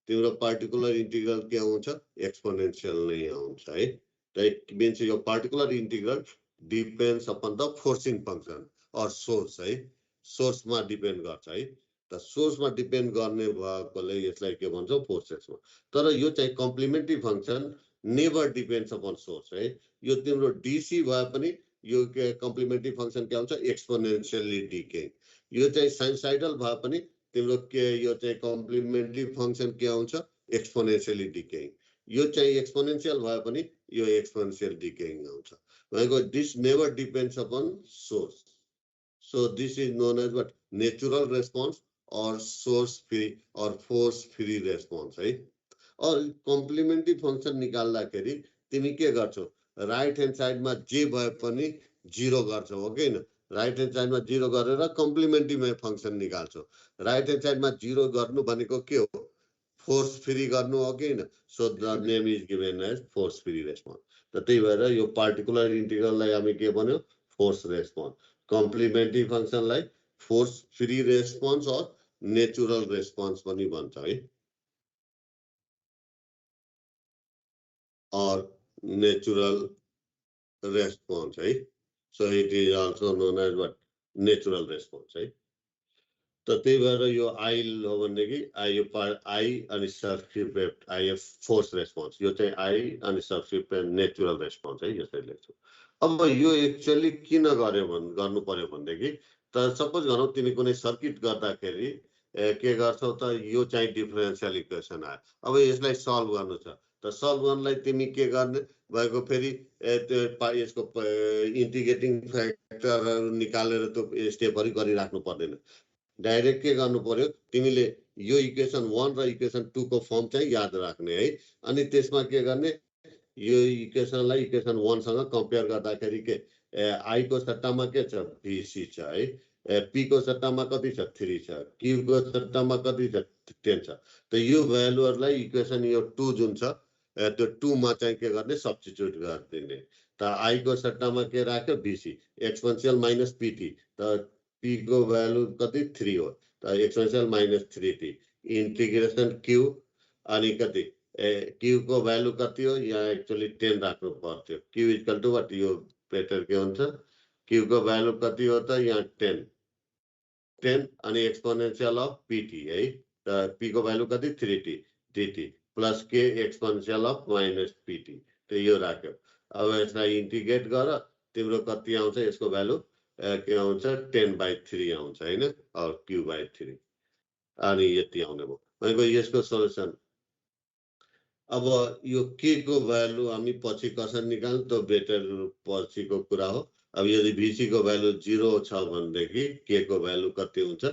तिम्रो पार्टिकुलर इन्टिग्रल के आउँछ? एक्सपोनेन्शियल नै आउँछ है। त मिन्स यो particular integral depends upon the forcing function और सोर्स है। सोर्समा डिपेन्ड गर्छ है। त सोर्समा डिपेन्ड गर्ने भएकोले यसलाई के भन्छौँ? फोर्सेसमा। तर यो चाहिँ complementary function never depends upon source है। यो तिम्रो डीसी भए पनि यो के कम्प्लिमेन्ट्री फंक्सन के हुन्छ? एक्सपोनेन्शियली डिकेइङ। यो चाहिँ साइनोसाइडल भए पनि तिम्रो के यो चाहिँ कम्प्लिमेन्ट्री फंक्सन के आउँछ? एक्सपोनेन्शियली डिकेइङ। यो चाहिँ एक्सपोनेन्शियल भए पनि यो एक्सपोनेन्शियल डिकेइङ आउँछ। भनेको this never depends upon source. So this is known as what? Natural response और सोर्स फ्री और फोर्स फ्री रेस्पोन्स है। और कम्प्लिमेन्ट्री फंक्सन निकाल्दाखेरि तिमी के गर्छौ? राइट ह्यान्ड साइडमा जे भए पनि 0 गर्छौ हो कि हैन? राइट ह्यान्ड साइडमा 0 गरेर कम्प्लिमेन्ट्री फंक्सन निकाल्छौ। राइट ह्यान्ड साइडमा 0 गर्नु भनेको के हो? फोर्स फ्री गर्नु हो कि हैन? So the name is given as force free response. त त्यही भएर यो पार्टिकुलर इन्टिग्रललाई हामी के भन्यो? Force response. कम्प्लिमेन्ट्री फंक्सनलाई फोर्स फ्री रेस्पोन्स और नेचुरल रेस्पोन्स पनि भन्छ है। और नेचुरल रेस्पोन्स है। So it is also known as what? Natural response है। त त्यही भएर यो आई हो भनेदेखि आई अनि सबस्क्रिप्ट आई फोर्स रेस्पोन्स, यो चाहिँ आई अनि सबस्क्रिप्ट नेचुरल रेस्पोन्स है, यसरी लेख्छु। अब यो एक्चुअली किन गर्नु पर्यो भनेदेखि त सपोज गरौँ तिमी कुनै सर्किट गर्दाखेरि के गर्छौ त? यो चाहिँ डिफरेन्शियल इक्वेसन आयो। अब यसलाई सल्भ गर्नु छ, त सल्भ गर्नलाई तिमी के गर्ने भएको? फेरि यसको इन्टिग्रेटिङ फ्याक्टरहरू निकालेर त्यो स्टेपहरू गरिराख्नु पर्दैन। डाइरेक्ट के गर्नु पर्यो? तिमीले यो इक्वेसन 1 र इक्वेसन 2 को फर्म चाहिँ याद राख्ने है। अनि त्यसमा के गर्ने? यो इक्वेसनलाई इक्वेसन 1 सँग कम्पेयर गर्दाखेरि के आई को सट्टामा के छ? भीसी छ है। पी को सट्टामा कति छ? 3 छ। क्यू को सट्टामा कति छ? 10 छ। त यो भ्यालुहरुलाई इक्वेसन यो 2 जुन छ त्यो 2 मा चाहिँ के गर्ने? सब्स्टिट्युट गरिदिने। त आई को सट्टामा के राख्यो? VC exponential minus PT. त पी को भ्यालु कति? 3 हो। त exponential minus 3t integration Q अनि कति क्यू को भ्यालु कति हो? यहाँ एक्चुअली 10 राख्नु पर्थ्यो। Q equal to what? यो बेटर के हुन्छ? क्यू को भ्यालु कति हो त? यहाँ 10 अनि एक्सपोनेन्शियल अफ पीटी है। त पी को भ्यालु कति? 3t dt प्लस के एक्सपोनेन्शियल अफ माइनस पीटी। त यो राख्यो। अब यसलाई इन्टिग्रेट गर, तिम्रो कति आउँछ? यसको भ्यालु के आउँछ? 10/3 आउँछ हैन? और q/3 अनि यति आउने भयो। भनेको यसको सोलुसन। अब यो के को भ्यालु हामी पछि कसरी निकाल्नु त बेटर पछिको कुरा हो। अब यदि भीसी को भ्यालु 0 छ भनेदेखि के को भ्यालु कति हुन्छ?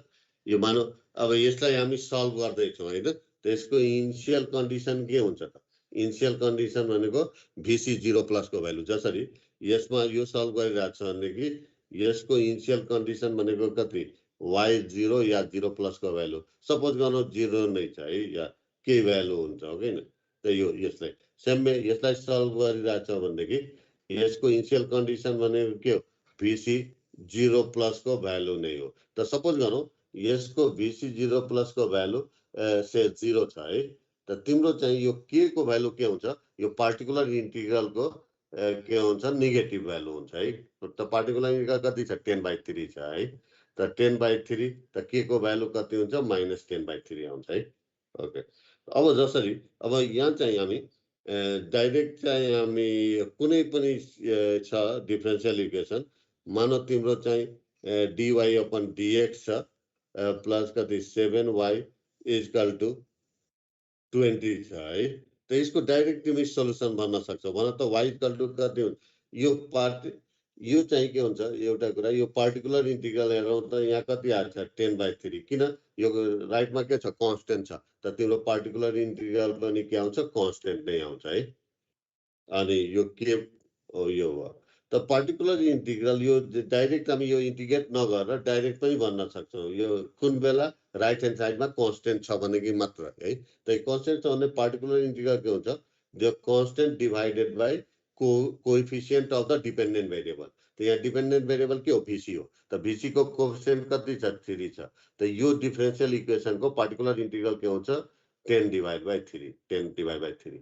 यो मानौ अब यसलाई हामी सल्भ गर्दै छौं हैन? त्यसको इनिशियल कन्डिसन के हुन्छ त? इनिशियल कन्डिसन भनेको भीसी 0+ को भ्यालु। जसरी यसमा यो सल्भ गरिरहेछ भनेदेखि यसको इनिशियल कन्डिसन भनेको कति? y 0 या 0+ को भ्यालु सपोज गर्नु 0 नै छ है या के भ्यालु हुन्छ हो किन त यो यसलाई सेम यसलाई सल्भ गरिरहेछ भनेदेखि यसको इनिशियल कन्डिसन भनेको के हो VC 0+ को भ्यालु नै हो त सपोज गर्नु यसको VC 0+ को भ्यालु से 0 छ है त तिम्रो चाहिँ यो k को भ्यालु के हुन्छ यो पार्टिकुलर इंटीग्रल को के हुन्छ नेगेटिभ भ्यालु हुन्छ है त पार्टिकुलर इंटीग्रल कति छ 10/3 छ है त 10/3 त k को भ्यालु कति हुन्छ -10/3 आउँछ है ओके अब जसरी अब यहाँ चाहिँ हामी डाइरेक्ट चाहिँ हामी कुनै पनि छ डिफरेन्शियल इक्वेसन मानौ तिम्रो चाहिँ dy/dx छ प्लस कति 7y = 20 छ है त यसको डाइरेक्ट तिमी सोलुसन भन्न सक्छौ भन त y = कति हुन्छ यो पार्ट यो चाहिँ के हुन्छ एउटा कुरा यो पार्टिकुलर इंटीग्रल हेरौँ त यहाँ कति आछ 10/3 किन यो राइटमा के छ कन्स्टेन्ट छ त तिम्रो पार्टिकुलर इंटीग्रल पनि के आउँछ कन्स्टेन्ट नै आउँछ है अनि यो के हो यो हो त पार्टिकुलर इंटीग्रल यो डाइरेक्ट हामी यो इंटीग्रेट नगरेर डाइरेक्ट पनि भन्न सक्छौं यो कुन बेला राइट ह्यान्ड साइडमा कन्स्टेन्ट छ भनेको मात्र है त कन्स्टेन्ट छ भने पार्टिकुलर इंटीग्रल के हुन्छ the constant divided by coefficient of the dependent variable तो यहाँ डिपेंडेंट वेरिएबल के हो VC हो तो VC को कोएफिशिएंट कति छ 3 छ तो यो डिफरेंशियल इक्वेशन को पार्टिकुलर इंटीग्रल के हुन्छ 10/3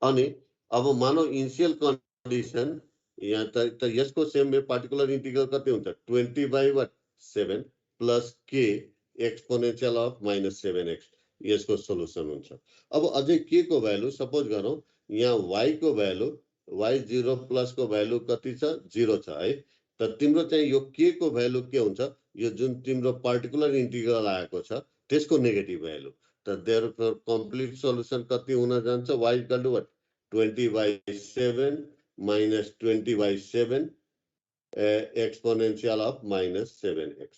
अनि अब मानौ इनिशियल कंडीशन यहाँ त यसको सेम में पार्टिकुलर इंटीग्रल कति हुन्छ 20/7 plus k exponential of -7x यसको सोलुसन हुन्छ अब अझै k को भ्यालु सपोज गरौँ यहाँ y को भ्यालु y 0+ को भ्यालु कति छ 0 छ है त तिम्रो चाहिँ यो k को भ्यालु के हुन्छ यो जुन तिम्रो पार्टिकुलर इंटीग्रल आएको छ त्यसको नेगेटिभ भ्यालु त देयरफोर कम्प्लिट सोलुसन कति हुन जान्छ y = 20/7 minus 20/7 exponential of -7x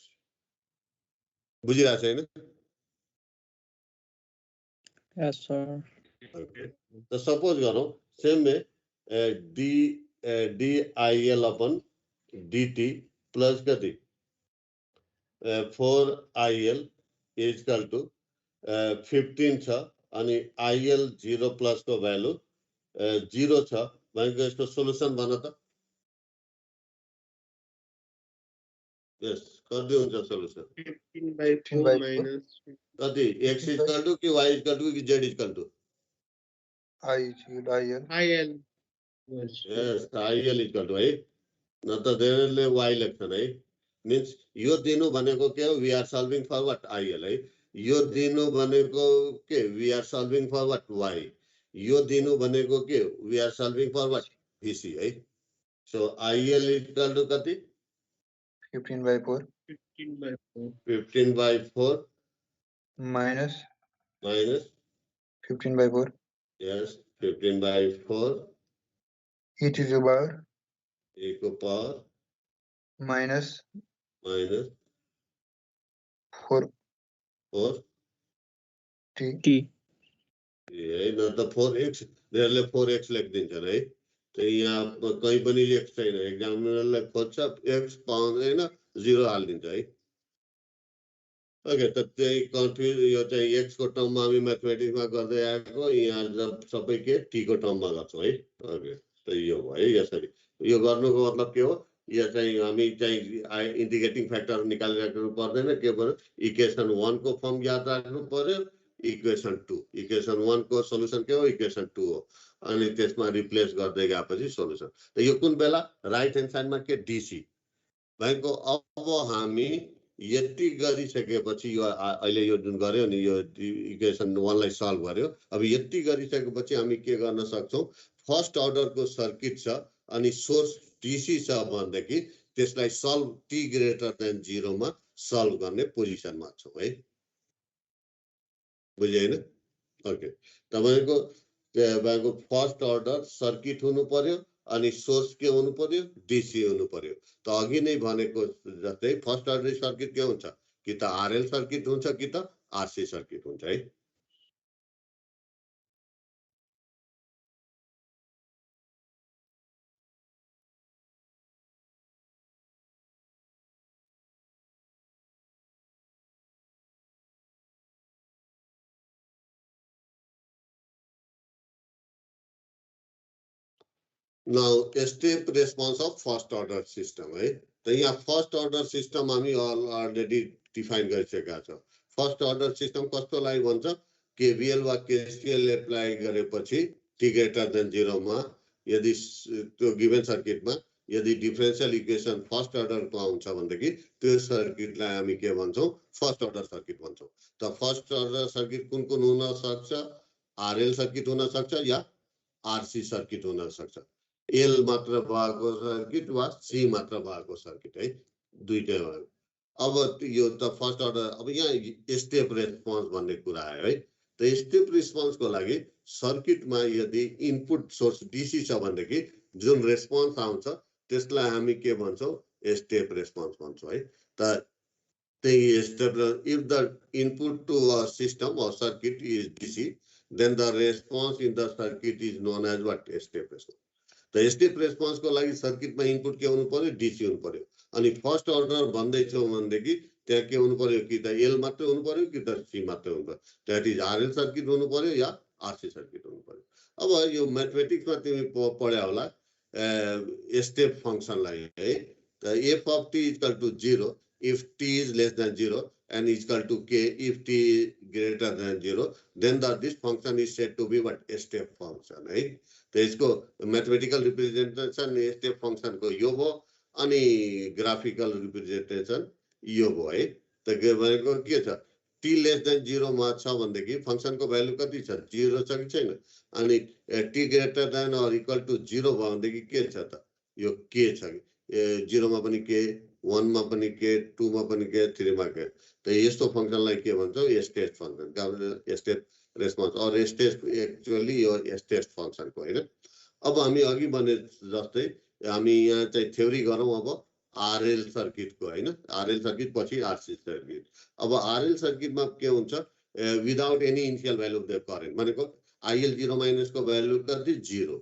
बुझिरहेको छैन Yes, sir. ओके तो सपोज गरौँ सेम में dIL/dt प्लस कति 4IL = 15 छ अनि IL 0+ को भ्यालु 0 छ भनेको यसको सोलुसन भन त यस कति हुन्छ सोलुसन 15/4 minus कति x = कि y = कि z = IL. Yes. यस IL = है न त धेरैले y लेख्छन् है मिन्स यो दिनु भनेको के हो we are solving for what IL है यो दिनु भनेको के we are solving for what y यो दिनु भनेको के we are solving for what VC है सो IL = कति 15/4 15/4 minus minus 15/4 yes 15/4 e to the power e को power minus minus 4 4 t T. है न त 4x धेरैले 4x लेखिदिन्छन् है त यहाँ कहीँ पनि लेख छैन एक्जामिनरले खोज्छ x पाउँदैन 0 हालिदिन्छ है ओके त त्यही कन्फ्युज यो चाहिँ x को टर्ममा हामी म्याथमेटिक्समा गर्दै आएको यहाँ जब सबै के t को टर्ममा गर्छौँ है ओके त यो भयो है यसरी यो गर्नुको मतलब के हो यो चाहिँ हामी चाहिँ इन्डिकेटिङ फ्याक्टर निकालिराख्नु पर्दैन के भयो इक्वेसन 1 को फर्म याद राख्नु पर्यो इक्वेसन 2 इक्वेसन 1 को सोलुसन के हो इक्वेसन 2 हो अनि त्यसमा रिप्लेस गर्दै गएपछि सोलुसन त यो कुन बेला राइट ह्यान्ड साइडमा के DC भएको अब हामी यति गरिसकेपछि यो अहिले यो जुन गर्यो नि यो इक्वेसन 1 लाई सल्भ गर्यो अब यति गरिसकेपछि हामी के गर्न सक्छौं फर्स्ट अर्डर को सर्किट छ अनि सोर्स DC छ भनेदेखि त्यसलाई सल्भ t > 0 मा सल्भ गर्ने पोजिसनमा छौं है बुझ्यो हैन ओके तपाईको फर्स्ट अर्डर सर्किट हुनु पर्यो अनि सोर्स के हुनु पर्यो DC हुनु पर्यो त अघि नै भनेको जस्तै फर्स्ट अर्डर सर्किट के हुन्छ कि त RL सर्किट हुन्छ कि त RC सर्किट हुन्छ है Now step response of first order system है त यहाँ फर्स्ट अर्डर सिस्टम हामी अलरेडी डिफाइन गरिसकेका छौँ फर्स्ट अर्डर सिस्टम कस्तोलाई भन्छ केवीएल वा केसीएल एप्लाई गरेपछि t greater than 0 मा यदि त्यो गिवन सर्किटमा यदि डिफरेन्शियल इक्वेसन फर्स्ट अर्डरको आउँछ भनेदेखि त्यो सर्किटलाई हामी के भन्छौँ फर्स्ट अर्डर सर्किट भन्छौँ त फर्स्ट अर्डर सर्किट कुन कुन हुन सक्छ आरएल सर्किट हुन सक्छ या आरसी सर्किट हुन सक्छ एल मात्र भएको सर्किट वा सी मात्र भएको सर्किट है दुईटै भयो अब यो त फर्स्ट अर्डर अब यहाँ स्टेप रेस्पोन्स भन्ने कुरा आयो है त स्टेप रेस्पोन्सको लागि सर्किटमा यदि इनपुट सोर्स डीसी छ भनेदेखि जुन रेस्पोन्स आउँछ त्यसलाई हामी के भन्छौँ स्टेप रेस्पोन्स भन्छौँ है त त्यही step if the input to a system or circuit is DC then the response in the circuit is known as what step response the step response को लागि सर्किटमा इनपुट के हुनु पर्यो डीसी हुनु पर्यो अनि फर्स्ट अर्डर भन्दै छौ भनेदेखि त्यहाँ के हुनु पर्यो कि त एल मात्र हुनु पर्यो कि त सी मात्र हुनु पर्यो दैट इज आरएल सर्किट हुनु पर्यो या आरसी सर्किट हुनु पर्यो अब यो म्याथमेटिक्समा तिमी पढ्या होला स्टेप फंक्सनलाई है त f of t is equal to 0 if t is less than 0 and is equal to k if t is greater than 0 then this function is said to be what step function है त यसको mathematical representation step फंक्सनको यो भयो अनि graphical representation यो भयो है त के भनेको के छ t less than 0 मा छ भनेदेखि फंक्सनको भ्यालु कति छ 0 छ कि छैन अनि t greater than or equal to 0 भयो भनेदेखि के छ त यो k छ 0 मा पनि k 1 मा पनि के 2 मा पनि के 3 मा के त यस्तो फंक्सनलाई के भन्छौ स्टेट फंक्सन स्टेट रेस्पोन्स और स्टेट एक्चुअली यो स्टेट फंक्सन को हैन अब हामी अघि भने जस्तै हामी यहाँ चाहिँ थ्योरी गरौँ अब आरएल सर्किट को हैन आरएल सर्किट पछि आरसी सर्किट अब आरएल सर्किट मा के हुन्छ without any initial value of the current भनेको आईएल 0 माइनस को भ्यालु कति 0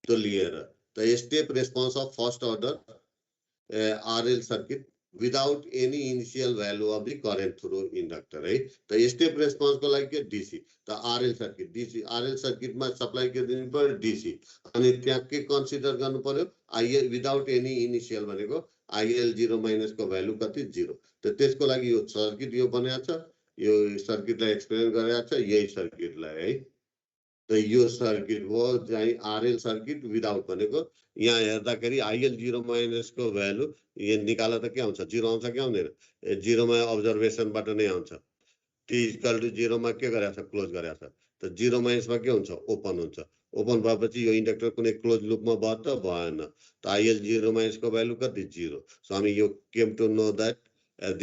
तो लिएर त step response of first order RL circuit without any initial value of the current through inductor है त स्टेप रेस्पोन्स को लागि के डीसी त RL circuit DC RL circuit मा सप्लाई के दिनु पर्यो डीसी अनि त्यहाँ के कन्सिडर गर्नु पर्यो आईएल विदाउट एनी इनिशियल भनेको आईएल 0 माइनस को भ्यालु कति 0 त त्यसको लागि यो सर्किट यो बनाएको छ यो सर्किटलाई एक्सप्लेन गरेको छ यही सर्किटलाई है त यो सर्किट हो चाहिँ आरएल सर्किट विदाउट भनेको यहाँ हेर्दाखेरि आईएल 0 माइनस को भ्यालु यो निकाल्दा त के आउँछ 0 आउँछ कि आउँदैन 0 मा अब्जर्भेसन बाट नै आउँछ t इक्वल टु 0 मा के गरेछ क्लोज गरेछ त 0 माइनस मा के हुन्छ ओपन हुन्छ ओपन भएपछि यो इन्डक्टर कुनै क्लोज लुपमा भयो त भएन त आईएल 0 माइनस को भ्यालु कति 0 सो हामी यो came to know that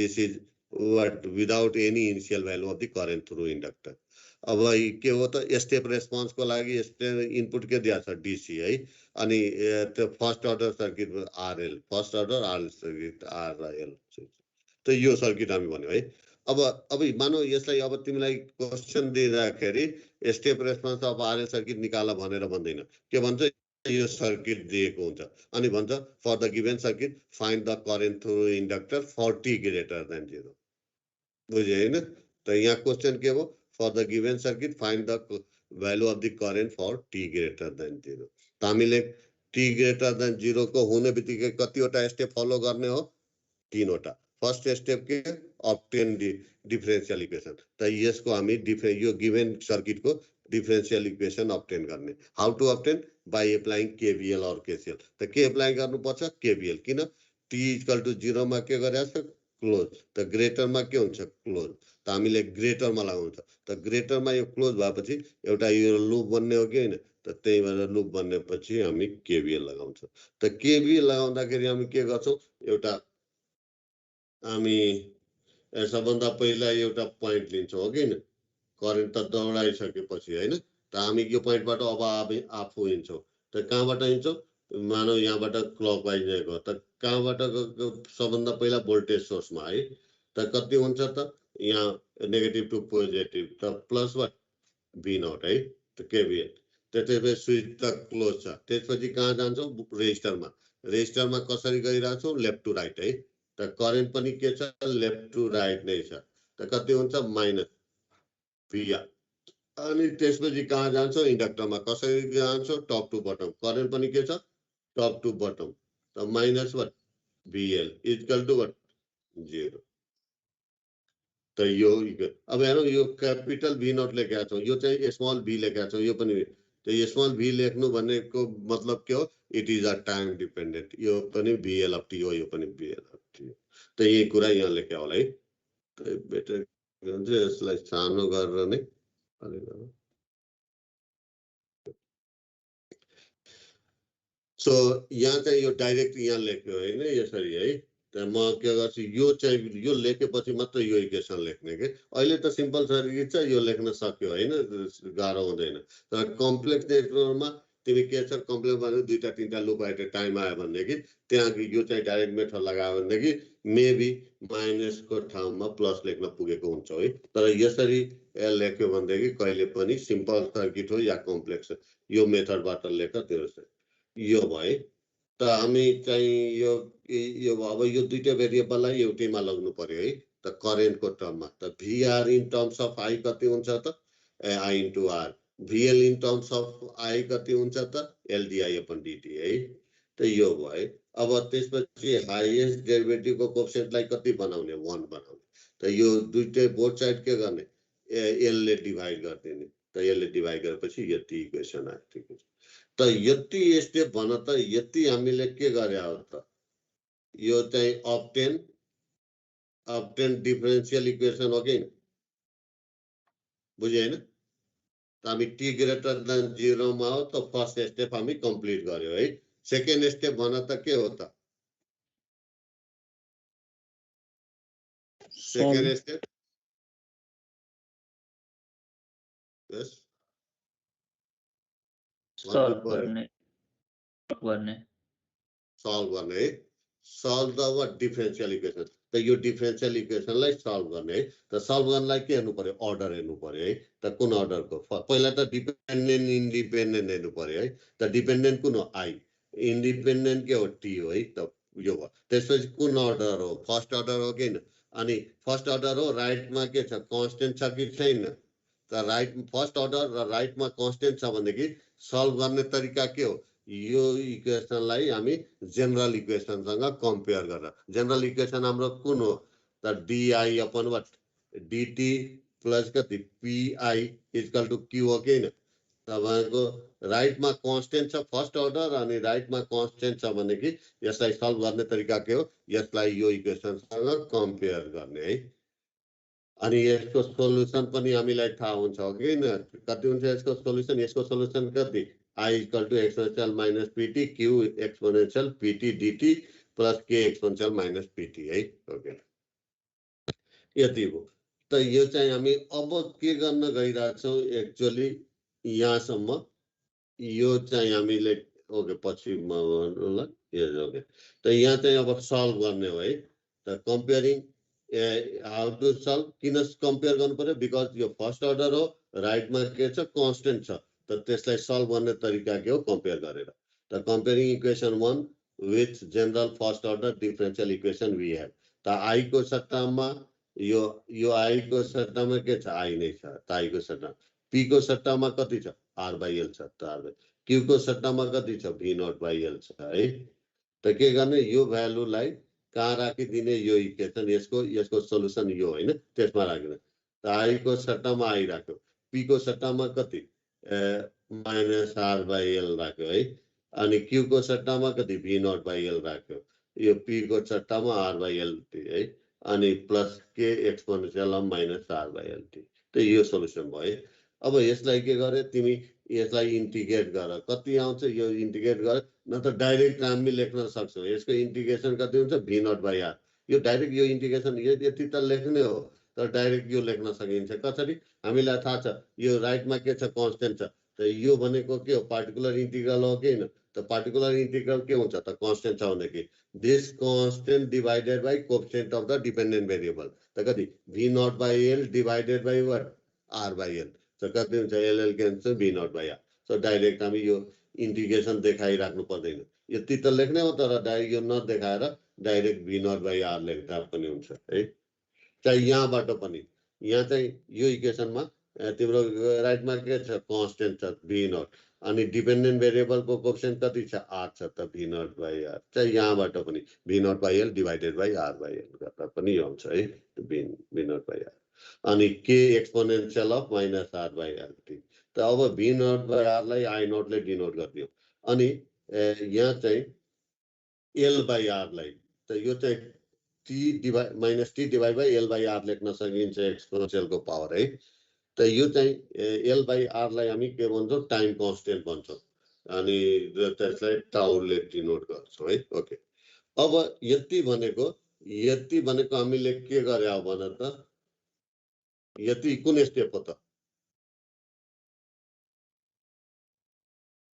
this is what without any initial value of the current through inductor अब के हो त स्टेप रेस्पोन्स को लागि इनपुट के दिया छ डीसी है अनि त्यो first order circuit RL first order RL circuit RL त यो सर्किट हामी भन्यो है अब मानौ यसलाई अब तिमीलाई क्वेशन दिँदाखेरि step response of RL circuit निकाल भनेर भन्दैन के भन्छ यो सर्किट दिएको हुन्छ अनि भन्छ for the given circuit find the current through inductor for t greater than 0 बुझ्यो हैन त यहाँ क्वेशन के हो for the given circuit find the value of the current for t greater than 0 त हामीले t greater than 0 को हुने बित्तिकै कतिवटा स्टेप फलो गर्ने हो तीनवटा फर्स्ट स्टेप के obtain the differential equation त यसको हामी यो गिवन सर्किट को differential equation obtain गर्ने how to obtain by applying KVL or KCL त के अप्लाई गर्नु पर्छ KVL किन t equal to 0 मा के गरेछ क्लोज त ग्रेटर मा के हुन्छ क्लोज त हामीले ग्रेटर मा लगाउँछ त ग्रेटर मा यो क्लोज भएपछि एउटा यो लूप बन्ने हो कि हैन त त्यही भएर लूप बन्नेपछि हामी केवीएल लगाउँछ त केवीएल लगाउँदाखेरि हामी के गर्छौं एउटा हामी सबभन्दा पहिला एउटा प्वाइन्ट लिन्छौं हो कि हैन करेन्ट त दौडाइसकेपछि हैन त हामी यो प्वाइन्टबाट अब आफू हिँड्छौं त कहाँबाट हिँड्छौं मानौ यहाँबाट क्लकवाइज गएको त कहाँबाट सबभन्दा पहिला भोल्टेज सोर्समा है त कति हुन्छ त यहाँ नेगेटिभ टु पोजिटिभ त प्लस वाट v नट है त केवीएल त्यसपछि स्विच त क्लोज छ त्यसपछि कहाँ जान्छौं रेजिस्टरमा कसरी गइराछौं लेफ्ट टु राइट है त करेन्ट पनि के छ लेफ्ट टु राइट नै छ त कति हुन्छ माइनस v अनि त्यसपछि कहाँ जान्छौं इन्डक्टरमा कसरी जान्छौं टप टु बटम करेन्ट पनि के छ top to bottom. So minus what? VL is equal to what? 0. तो यो अब हेर्नु यो क्यापिटल भी नट लेखेको छौँ, यो चाहिँ स्मल भी लेखेको छौँ, यो पनि त्यो स्मल भी लेख्नु भनेको मतलब के हो? It is a time dependent. यो पनि VL अफ टी हो, यो पनि VL अफ टी हो। त यही कुरा यहाँ लेख्या होला है। त बेटर हुन्छ यसलाई सानो गरेर नै सो यहाँ चाहिँ यो डाइरेक्ट यहाँ लेख्यो हैन यसरी है। त म के गर्छु यो चाहिँ यो लेखेपछि मात्र यो इक्वेसन लेख्ने के। अहिले त सिम्पल सर्किट छ, यो लेख्न सक्यो हैन, गाह्रो हुँदैन। तर कम्प्लेक्स नेटवर्कमा तिमी के छ कम्प्लेक्स भने दुईटा तीनटा लुप एट अ टाइम आयो भनेदेखि त्यहाँ यो चाहिँ डाइरेक्ट मेथड लगायो भनेदेखि मेबी माइनस को ठाउँमा प्लस लेख्न पुगेको हुन्छ है। तर यसरी लेख्यो भनेदेखि कहिले पनि सिम्पल सर्किट हो या कम्प्लेक्स यो मेथडबाट लेख त्यो यो भयो। त हामी चाहिँ यो अब यो दुईटा भेरिएबललाई एउटैमा लग्नु पर्यो है। त करेन्टको टर्ममा त VR in terms of I कति हुन्छ त I into R, VL in terms of I कति हुन्छ त LDI अपन DT है। त यो भयो। अब त्यसपछि हाईएस्ट डेरिभेटिभको कोएफिसिएन्टलाई कति बनाउने 1 बनाउने। त यो दुईटै बोथ साइड के गर्ने L ले डिभाइड गरिदिने। त यसले डिभाइड गरेपछि यति इक्वेसन आयो। ठिक छ। त यति स्टेप भन त यति हामीले के गरे हो त यो चाहिँ अब्टेन डिफरेन्शियल इक्वेसन हो कि बुझे हैन। त हामी t ग्रेटर देन 0 मा हो त फर्स्ट स्टेप हामी कम्प्लिट गर्यो है। सेकेन्ड स्टेप भन त के हो त सेकेन्ड स्टेप यस सल्भ गर्ने है। Solve the what differential equation. त यो डिफरेन्शियल इक्वेसनलाई सल्भ गर्ने है। त सल्भ गर्नलाई के हेर्नु पर्यो अर्डर हेर्नु पर्यो है। त कुन अर्डरको पहिला त डिपेन्डेन्ट इन्डिपेन्डेन्ट हेर्नु पर्यो है। त डिपेन्डेन्ट कुन हो I, इन्डिपेन्डेन्ट के हो T हो है। त यो भयो। त्यसपछि कुन अर्डर हो फर्स्ट अर्डर हो कि हैन। अनि फर्स्ट अर्डर हो राइटमा के छ कन्स्टेन्ट छ कि छैन। त राइट फर्स्ट अर्डर र राइटमा कन्स्टेन्ट छ भनेदेखि सल्भ गर्ने तरिका के हो यो इक्वेसनलाई हामी जेनरल इक्वेसनसँग कम्पेयर गरेर जेनरल इक्वेसन हाम्रो कुन हो त DI upon what DT plus कति PI इक्वल टु Q हो कि हैन। तपाईको राइटमा कन्स्टेन्ट छ फर्स्ट अर्डर अनि राइटमा कन्स्टेन्ट छ भनेदेखि यसलाई सल्भ गर्ने तरिका के हो यसलाई यो इक्वेसनसँग कम्पेयर गर्ने है। अनि यसको सोलुसन पनि हामीलाई थाहा हुन्छ हो कि हैन। कति हुन्छ यसको सोलुसन कति I equal to exponential minus PT Q exponential PT DT plus K exponential minus PT है। ओके यति हो। त यो चाहिँ हामी अब के गर्न गइरहेछौँ एक्चुअली यहाँसम्म यो चाहिँ हामीले ओके पछि ल ओके। त यहाँ चाहिँ अब सल्भ गर्ने हो है। त कम्पेयरिङ हाउ टु सल्भ किन कम्पेयर गर्नु पर्यो बिकज यो फर्स्ट अर्डर हो राइटमा के छ कन्स्टेन्ट छ। त त्यसलाई सल्भ गर्ने तरिका के हो कम्पेयर गरेर। त comparing equation 1 with general first order differential equation we have. त I को सट्टामा यो I को सट्टामा के छ I नै छ। त I को सट्टामा P को सट्टामा कति छ R/L छ। त Q को सट्टामा कति छ V0/L छ है। त के गर्ने यो भ्यालुलाई कहाँ राखिदिने यो इक्वेसन यसको सोलुसन यो हैन त्यसमा राख्ने। त I को सट्टामा I राख्यो P को सट्टामा कति माइनस R/L राख्यो है। अनि Q को सट्टामा कति V0/L राख्यो। यो P को सट्टामा R/L है। अनि plus K exponential minus R/L त यो सोलुसन भयो। अब यसलाई के गरे तिमी यसलाई इन्टिग्रेट गर कति आउँछ यो इन्टिग्रेट गर न त डाइरेक्ट हामी लेख्न सक्छौ। यसको इन्टिग्रेसन कति हुन्छ V0/R। यो डाइरेक्ट यो इन्टिग्रेसन यति त लेख्ने हो तर डाइरेक्ट यो लेख्न सकिन्छ कसरी हामीलाई थाहा छ यो राइटमा के छ कन्स्टेन्ट छ। त यो भनेको के हो पार्टिकुलर इन्टिग्रल हो कि हैन। त पार्टिकुलर इन्टिग्रल के हुन्छ त कन्स्टेन्ट छ भनेदेखि this constant divided by coefficient of the dependent variable. त कति V0/L divided by what R/L। त कति हुन्छ LL cancel V0/R। So direct हामी यो इन्टिग्रेसन देखाइराख्नु पर्दैन यति त लेख्ने हो तर डाइरेक्ट यो नदेखाएर डाइरेक्ट V0/R लेख्दा पनि हुन्छ है। चाहिँ यहाँबाट पनि यहाँ चाहिँ यो इक्वेसनमा तिम्रो राइटमा के छ कन्स्टेन्ट छ भी नट अनि डिपेन्डेन्ट भेरिएबलको कोएफिसिएन्ट कति छ 8 छ त भी नट बाई आर चाहिँ यहाँबाट पनि V not by L divided by R by L गर्दा पनि आउँछ है भी नट बाई आर अनि के exponential of minus R by R T त अब भी नट बाई आरलाई आई नटले डिनोट गरिदियो अनि यहाँ चाहिँ एल बाई आरलाई त यो चाहिँ T minus T divide by L by R लेख्न सकिन्छ एक्सपोनेन्शियलको पावर है त यो चाहिँ एल बाई आरलाई हामी के भन्छौँ टाइम कन्स्टेन्ट भन्छौँ अनि त्यसलाई टाउले डिनोट गर्छौँ है ओके अब यति भनेको हामीले के गरे हो भन त यति कुन स्टेप हो त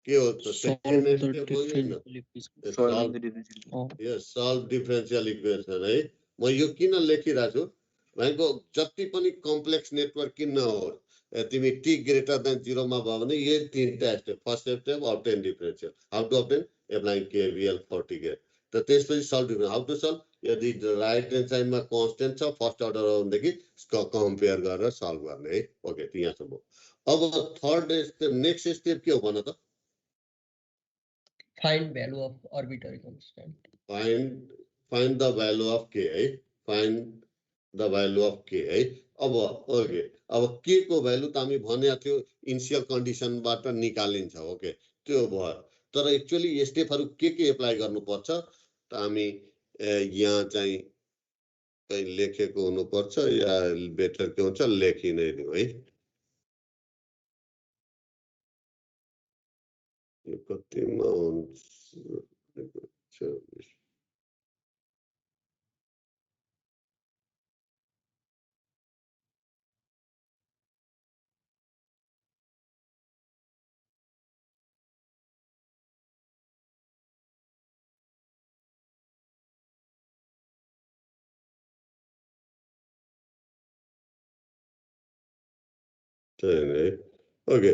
के हो त सेकेन्ड स्टेप हो यो सल्भ डिफरेन्शियल इक्वेसन है म यो किन लेखिरहेको छु भनेको जति पनि कम्प्लेक्स नेटवर्क किन नहोस् तिमी टी ग्रेटर देन 0 मा भयो भने यो तीनटा step first step obtain differential how to obtain applying KVL for T greater त त्यसपछि solve differential how to solve यदि राइट ह्यान्ड साइडमा कन्स्टेन्ट छ फर्स्ट अर्डर हो भनेदेखि कम्पेयर गरेर सल्भ गर्ने है ओके यहाँसम्म अब थर्ड स्टेप नेक्स्ट स्टेप के हो भन त Find value of arbitrary constant. Find the value of k है find the value of k है अब ओके अब k को भ्यालु त हामी भनेको थियो इनिशियल कन्डिसनबाट निकालिन्छ ओके त्यो भयो तर एक्चुअली स्टेपहरु के एप्लाई गर्नुपर्छ त हामी यहाँ चाहिँ कहीं लेखेको हुनुपर्छ या बेटर के हुन्छ लेखि नै दिउ है यो कतिमा हुन्छ ओके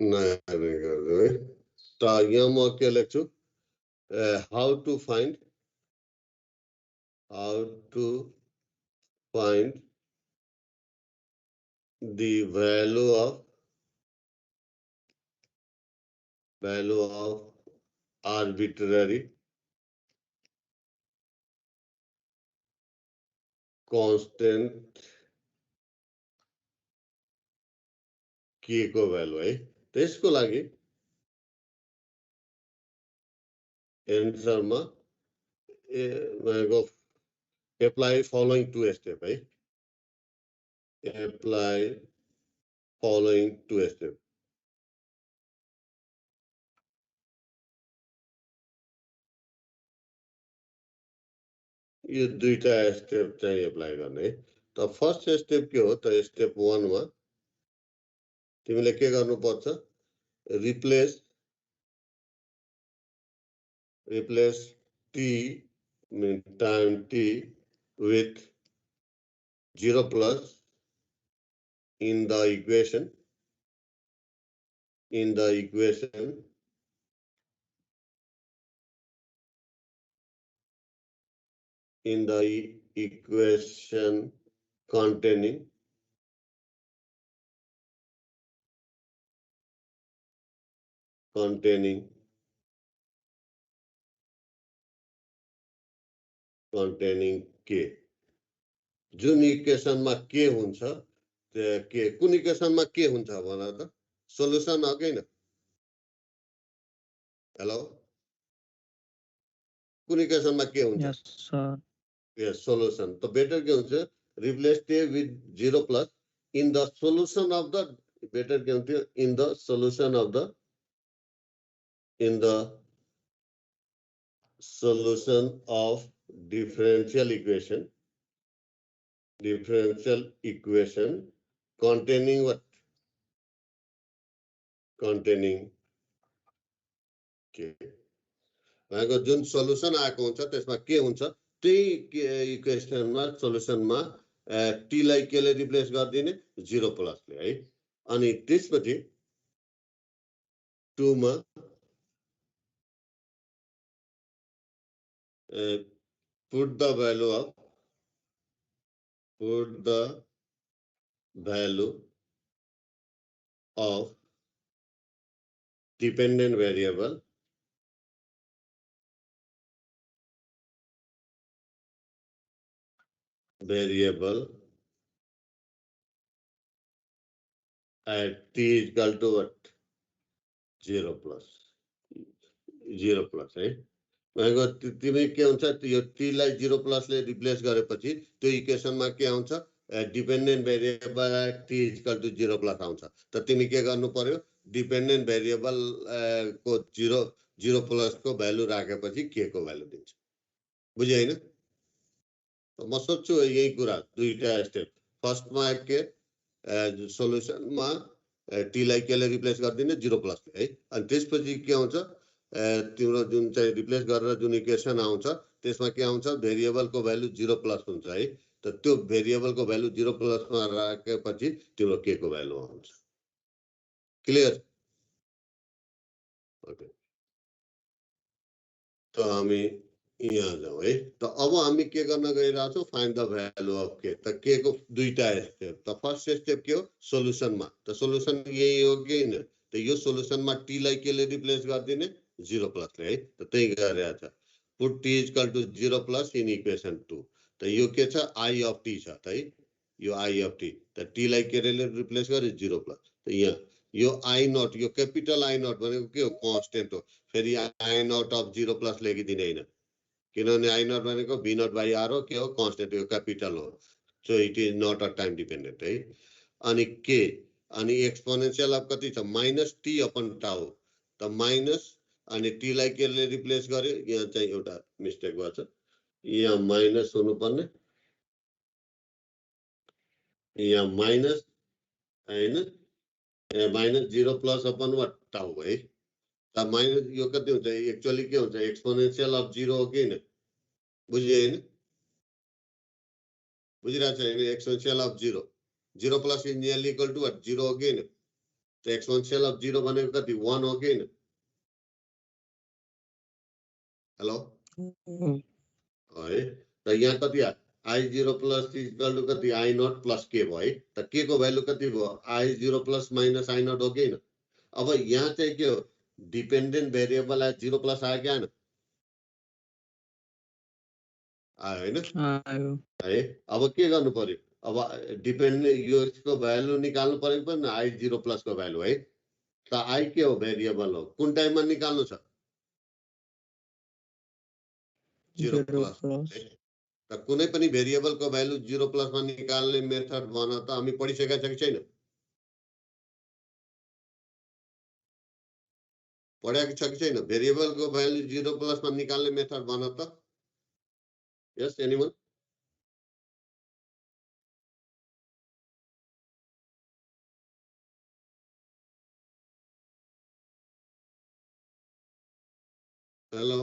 नयाँ गर्छु है त यहाँ म के लेख्छु how to find the value of arbitrary constant k को भ्यालु है त्यसको लागि एन्सरमा एप्लाई फलोइङ टु स्टेप है एप्लाई फलोइङ टु स्टेप यो दुईटा स्टेप चाहिँ एप्लाई गर्ने त फर्स्ट स्टेप के हो त स्टेप 1 मा तिमीले के गर्नुपर्छ replace t time t with 0 plus in the equation containing k जुन इक्वेसनमा के हुन्छ के कुन इक्वेसनमा के हुन्छ भन त सोलुसन हो किन हेलो कुन इक्वेसनमा के हुन्छ Yes, sir. यस सोलुसन त बेटर के हुन्छ replace t with 0 plus in the solution of the better के हुन्थ्यो in the solution of differential equation containing what containing k भनेको जुन सोलुसन आएको हुन्छ त्यसमा के हुन्छ त्यही इक्वेसनमा सोलुसनमा t लाई के ले रिप्लेस गर्दिने 0 प्लस ले है अनि त्यसपछि 2 मा put the value of put the value of dependent variable at t is equal to what? 0 plus है भनेको तिमी के हुन्छ यो t लाई 0 प्लस ले रिप्लेस गरेपछि त्यो इक्वेसनमा के आउँछ dependent variable t is equal to 0 plus आउँछ त तिमी के गर्नु पर्यो डिपेन्डेन्ट भेरिएबल को 0 प्लस को भ्यालु राखेपछि के को भ्यालु दिन्छ बुझ्यो हैन म सोच्छु यही कुरा दुईटा स्टेप फर्स्टमा के सोलुसनमा t लाई केले रिप्लेस गर्दिने 0 प्लस है अनि त्यसपछि के आउँछ तिम्रो जुन चाहिँ रिप्लेस गरेर जुन इक्वेसन आउँछ त्यसमा के आउँछ भेरिएबल को भ्यालु 0 प्लस हुन्छ है त त्यो भेरिएबल को भ्यालु 0 प्लस मा राखेपछि तिम्रो के को भ्यालु आउँछ क्लियर ओके त हामी यहाँ जाउँ है त अब हामी के गर्न गइरहेका छौं फाइन्ड द भ्यालु अफ के त के को दुईटा स्टेप त फर्स्ट स्टेप के हो सोलुसनमा त सोलुसन यही हो कि हैन त यो सोलुसनमा t लाई केले रिप्लेस गर्दिने 0 प्लस ले है त त्यही गरिरहेछ put t is equal to 0 plus in equation 2 त यो के छ I of t छ त है यो I of t त t लाई केले रिप्लेस गरे 0 प्लस त यहाँ यो I नॉट यो क्यापिटल I नॉट भनेको के हो कांस्टेन्ट हो फेरि I नॉट अफ 0 प्लस लेखिदिने हैन किनभने I नॉट भनेको v नॉट बाइ r हो के हो कांस्टेन्ट यो क्यापिटल हो so it is not a time dependent है अनि के अनि एक्सपोनेन्शियल अफ कति छ -t अपन टाउ त माइनस अनि t लाई केले रिप्लेस गर्यो यहाँ चाहिँ एउटा मिस्टेक भएछ यहाँ माइनस हुनुपर्ने यहाँ माइनस हैन माइनस 0 प्लस अपन वाट टाउ है त माइनस यो कति हुन्छ एक्चुअली के हुन्छ एक्सपोनेन्शियल अफ 0 हो कि हैन बुझ्यो हैन बुझिरहेछ हैन exponential of 0 plus is nearly equal to what 0 हो कि हैन त एक्सपोनेन्शियल अफ 0 भनेको कति 1 हो कि हैन हेलो है त यहाँ कति आयो I0 plus is equal to कति I नॉट प्लस के भयो है त के को भ्यालु कति भयो I0 plus minus I not हो कि हैन अब यहाँ चाहिँ के हो डिपेन्डेन्ट भेरिएबल एट 0 प्लस आयो कि आएन आयो हैन आयो है अब के गर्नु पर्यो अब डिपेन्डेन्ट यो यसको भ्यालु निकाल्नु पर्यो पनि I0 प्लस को भ्यालु है त I के हो भेरिएबल हो कुन टाइममा निकाल्नु छ 0 प्लस त कुनै पनि भेरिएबल को भ्यालु 0 प्लस मा निकाल्ने मेथड भन त हामी पढिसकेका छौं कि छैन पढेको छ कि छैन भेरिएबल को भ्यालु 0 प्लस मा निकाल्ने मेथड भन त यस एनीवन हेलो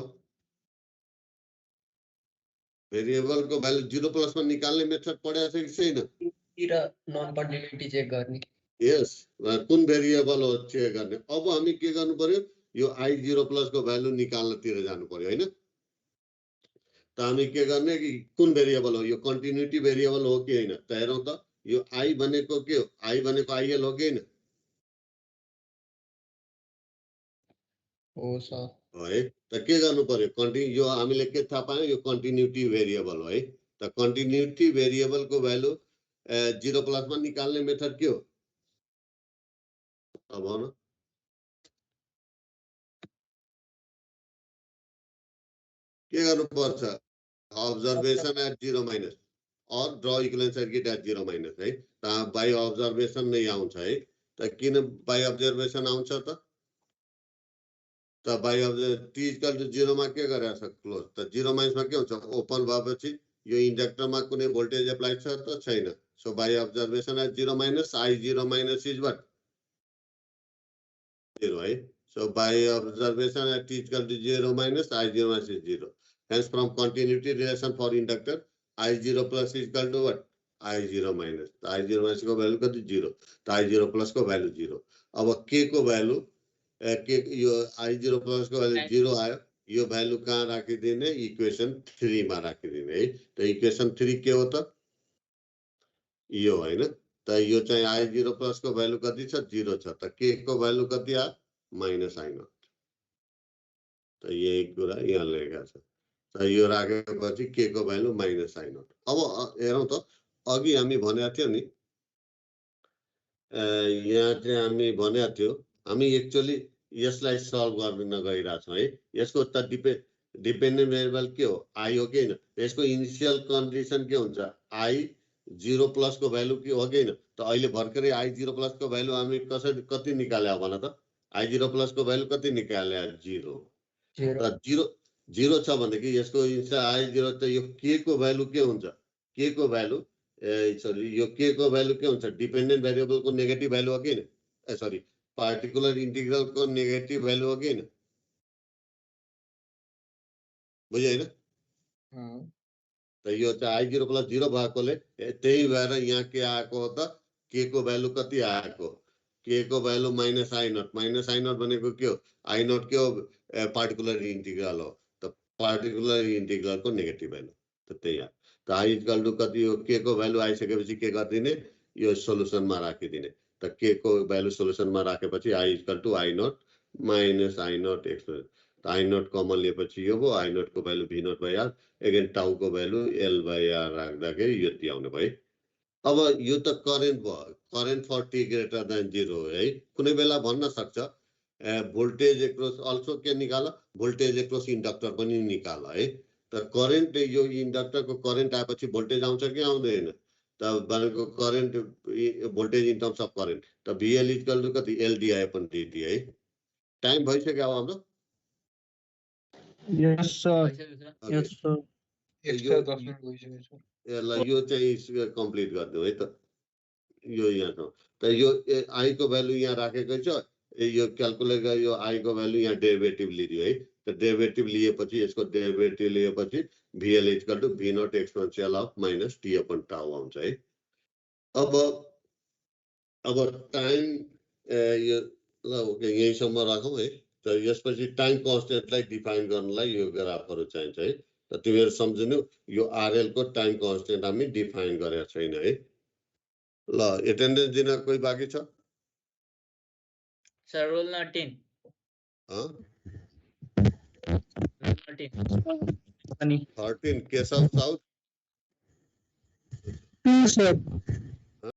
भेरिएबल को भ्यालु 0 प्लस मा निकाल्ने मेथड पढेको छ कि छैन र नन कन्टिन्युटी चेक गर्ने यस कुन भेरिएबल हो चेक गर्ने अब हामी के गर्नु पर्यो यो I0 प्लस को भ्यालु निकाल्नतिर जानु पर्यो हैन त हामी के गर्ने कि कुन भेरिएबल हो यो कन्टिन्युटी भेरिएबल हो कि हैन त हेरौं त यो I भनेको के हो I भनेको IL हो कि हैन हो सर है त के गर्नु पर्यो यो हामीले के थाहा पायौं यो कन्टिन्युटी भेरिएबल हो है त कन्टिन्युटी भेरिएबल को भ्यालु 0 प्लस मा निकाल्ने मेथड के हो अब भन के गर्नु पर्छ ऑब्जर्वेशन एट 0 माइनस और draw equivalent circuit at 0 minus है त बाइ ऑब्जर्वेशन नै आउँछ है त किन बाइ ऑब्जर्वेशन आउँछ त by observation t equal to 0 मा के गरेछ क्लोज त 0 माइनस मा के हुन्छ ओपन भएपछि यो इन्डक्टर मा कुनै भोल्टेज अप्लाई छ त छैन so by observation at 0 minus I0 minus is what 0 है so by observation at t equal to 0 minus I0 minus is 0 hence from continuity relation for inductor I0 plus is equal to what I0 minus I0 minus को value कति 0 तो I0 plus को value 0 अब k को value के यो I0 plus को value 0 आयो यो वैल्यू कहाँ राखिदिने इक्वेसन 3 मा राखिदिने है तो इक्वेसन 3 के हो त यो होइन त यो चाहिँ I0 प्लस को भ्यालु कति छ 0 छ त के को भ्यालु कति आयो माइनस I0 त यही कुरा यहाँ लेखेको छ त यो राखेपछि के को भ्यालु माइनस I0 अब हेरौँ त अघि हामी भनेको थियो नि यहाँ चाहिँ हामी भनेको थियो हामी एक्चुअली यसलाई सल्भ गर्न गइरहेछौँ है यसको त डिपेन्डेन्ट भेरिएबल के हो आई हो कि होइन यसको इनिसियल कन्डिसन के हुन्छ I0 प्लस को भ्यालु के हो कि होइन त अहिले भर्खरै I0 प्लस को भ्यालु हामी कसरी कति निकाल्यो भन त I0 प्लस को भ्यालु कति निकाल्यो 0 त 0 छ भनेदेखि यसको इनिसियल I0 त यो के को भ्यालु के हुन्छ के को भ्यालु सरी यो के को भ्यालु के हुन्छ डिपेन्डेन्ट भेरिएबल को नेगेटिभ भ्यालु हो कि होइन सरी पार्टिकुलर इंटीग्रल को नेगेटिभ भ्यालु हो कि होइन बुझ्यो होइन त यो चाहिँ I0 प्लस 0 भएकोले त्यही भएर यहाँ के आएको हो त के को भ्यालु कति आएको के को भ्यालु माइनस I0 भनेको के हो I0 के हो पार्टिकुलर इंटीग्रल हो त पार्टिकुलर इंटीग्रल को नेगेटिभ भ्यालु त त्यही आयो त I इक्वल टु कति हो के को भ्यालु आइसकेपछि के गरिदिने यो सोलुसनमा राखिदिने त के को भ्यालु सोलुसनमा राखेपछि I equal to I0 minus I0 X I0 common लिएपछि यो भयो I0 को value V0 by R again टाउ को भ्यालु L बाई R राख्दाखेरि यति आउने भयो अब यो त करेन्ट भयो current for T greater than 0 हो है कुनै बेला भन्न सक्छ भोल्टेज एक्रॉस अल्सो के निकाल भोल्टेज एक्रॉस इंडक्टर पनि निकाल है त करेन्ट यो इंडक्टर को करेन्ट आएपछि भोल्टेज आउँछ कि आउँदैन त भनेको current voltage in terms of current त VL इक्वल टु कति LDI अपन DT है टाइम भइसक्यो अब हाम्रो Yes, sir. Yes, sir. Extra 10 minute भइसक्यो सर यसलाई यो चाहिँ कम्प्लिट गरिदिउँ है त यो यहाँ छ त यो I को भ्यालु यहाँ राखेकै छ यो क्याल्कुलेट यो I को भ्यालु यहाँ डेरिभेटिभ लिदियो है त डेरिभेटिभ लिएपछि यसको डेरिभेटिभ लिएपछि VL equal to V0 exponential of minus T upon tau आउँछ है अब टाइम यो ल ओके यहीसम्म राखौँ है त यसपछि टाइम कन्स्टेन्टलाई डिफाइन गर्नलाई यो ग्राफहरू चाहिन्छ है त तिमीहरू सम्झिनु यो RL को टाइम कन्स्टेन्ट हामी डिफाइन गरेका छैन है ल एटेन्डेन्स दिन कोही बाँकी छ Sir, rule not in. हाँ? Rule not in. Funny. 13 Keshav south Two, sir.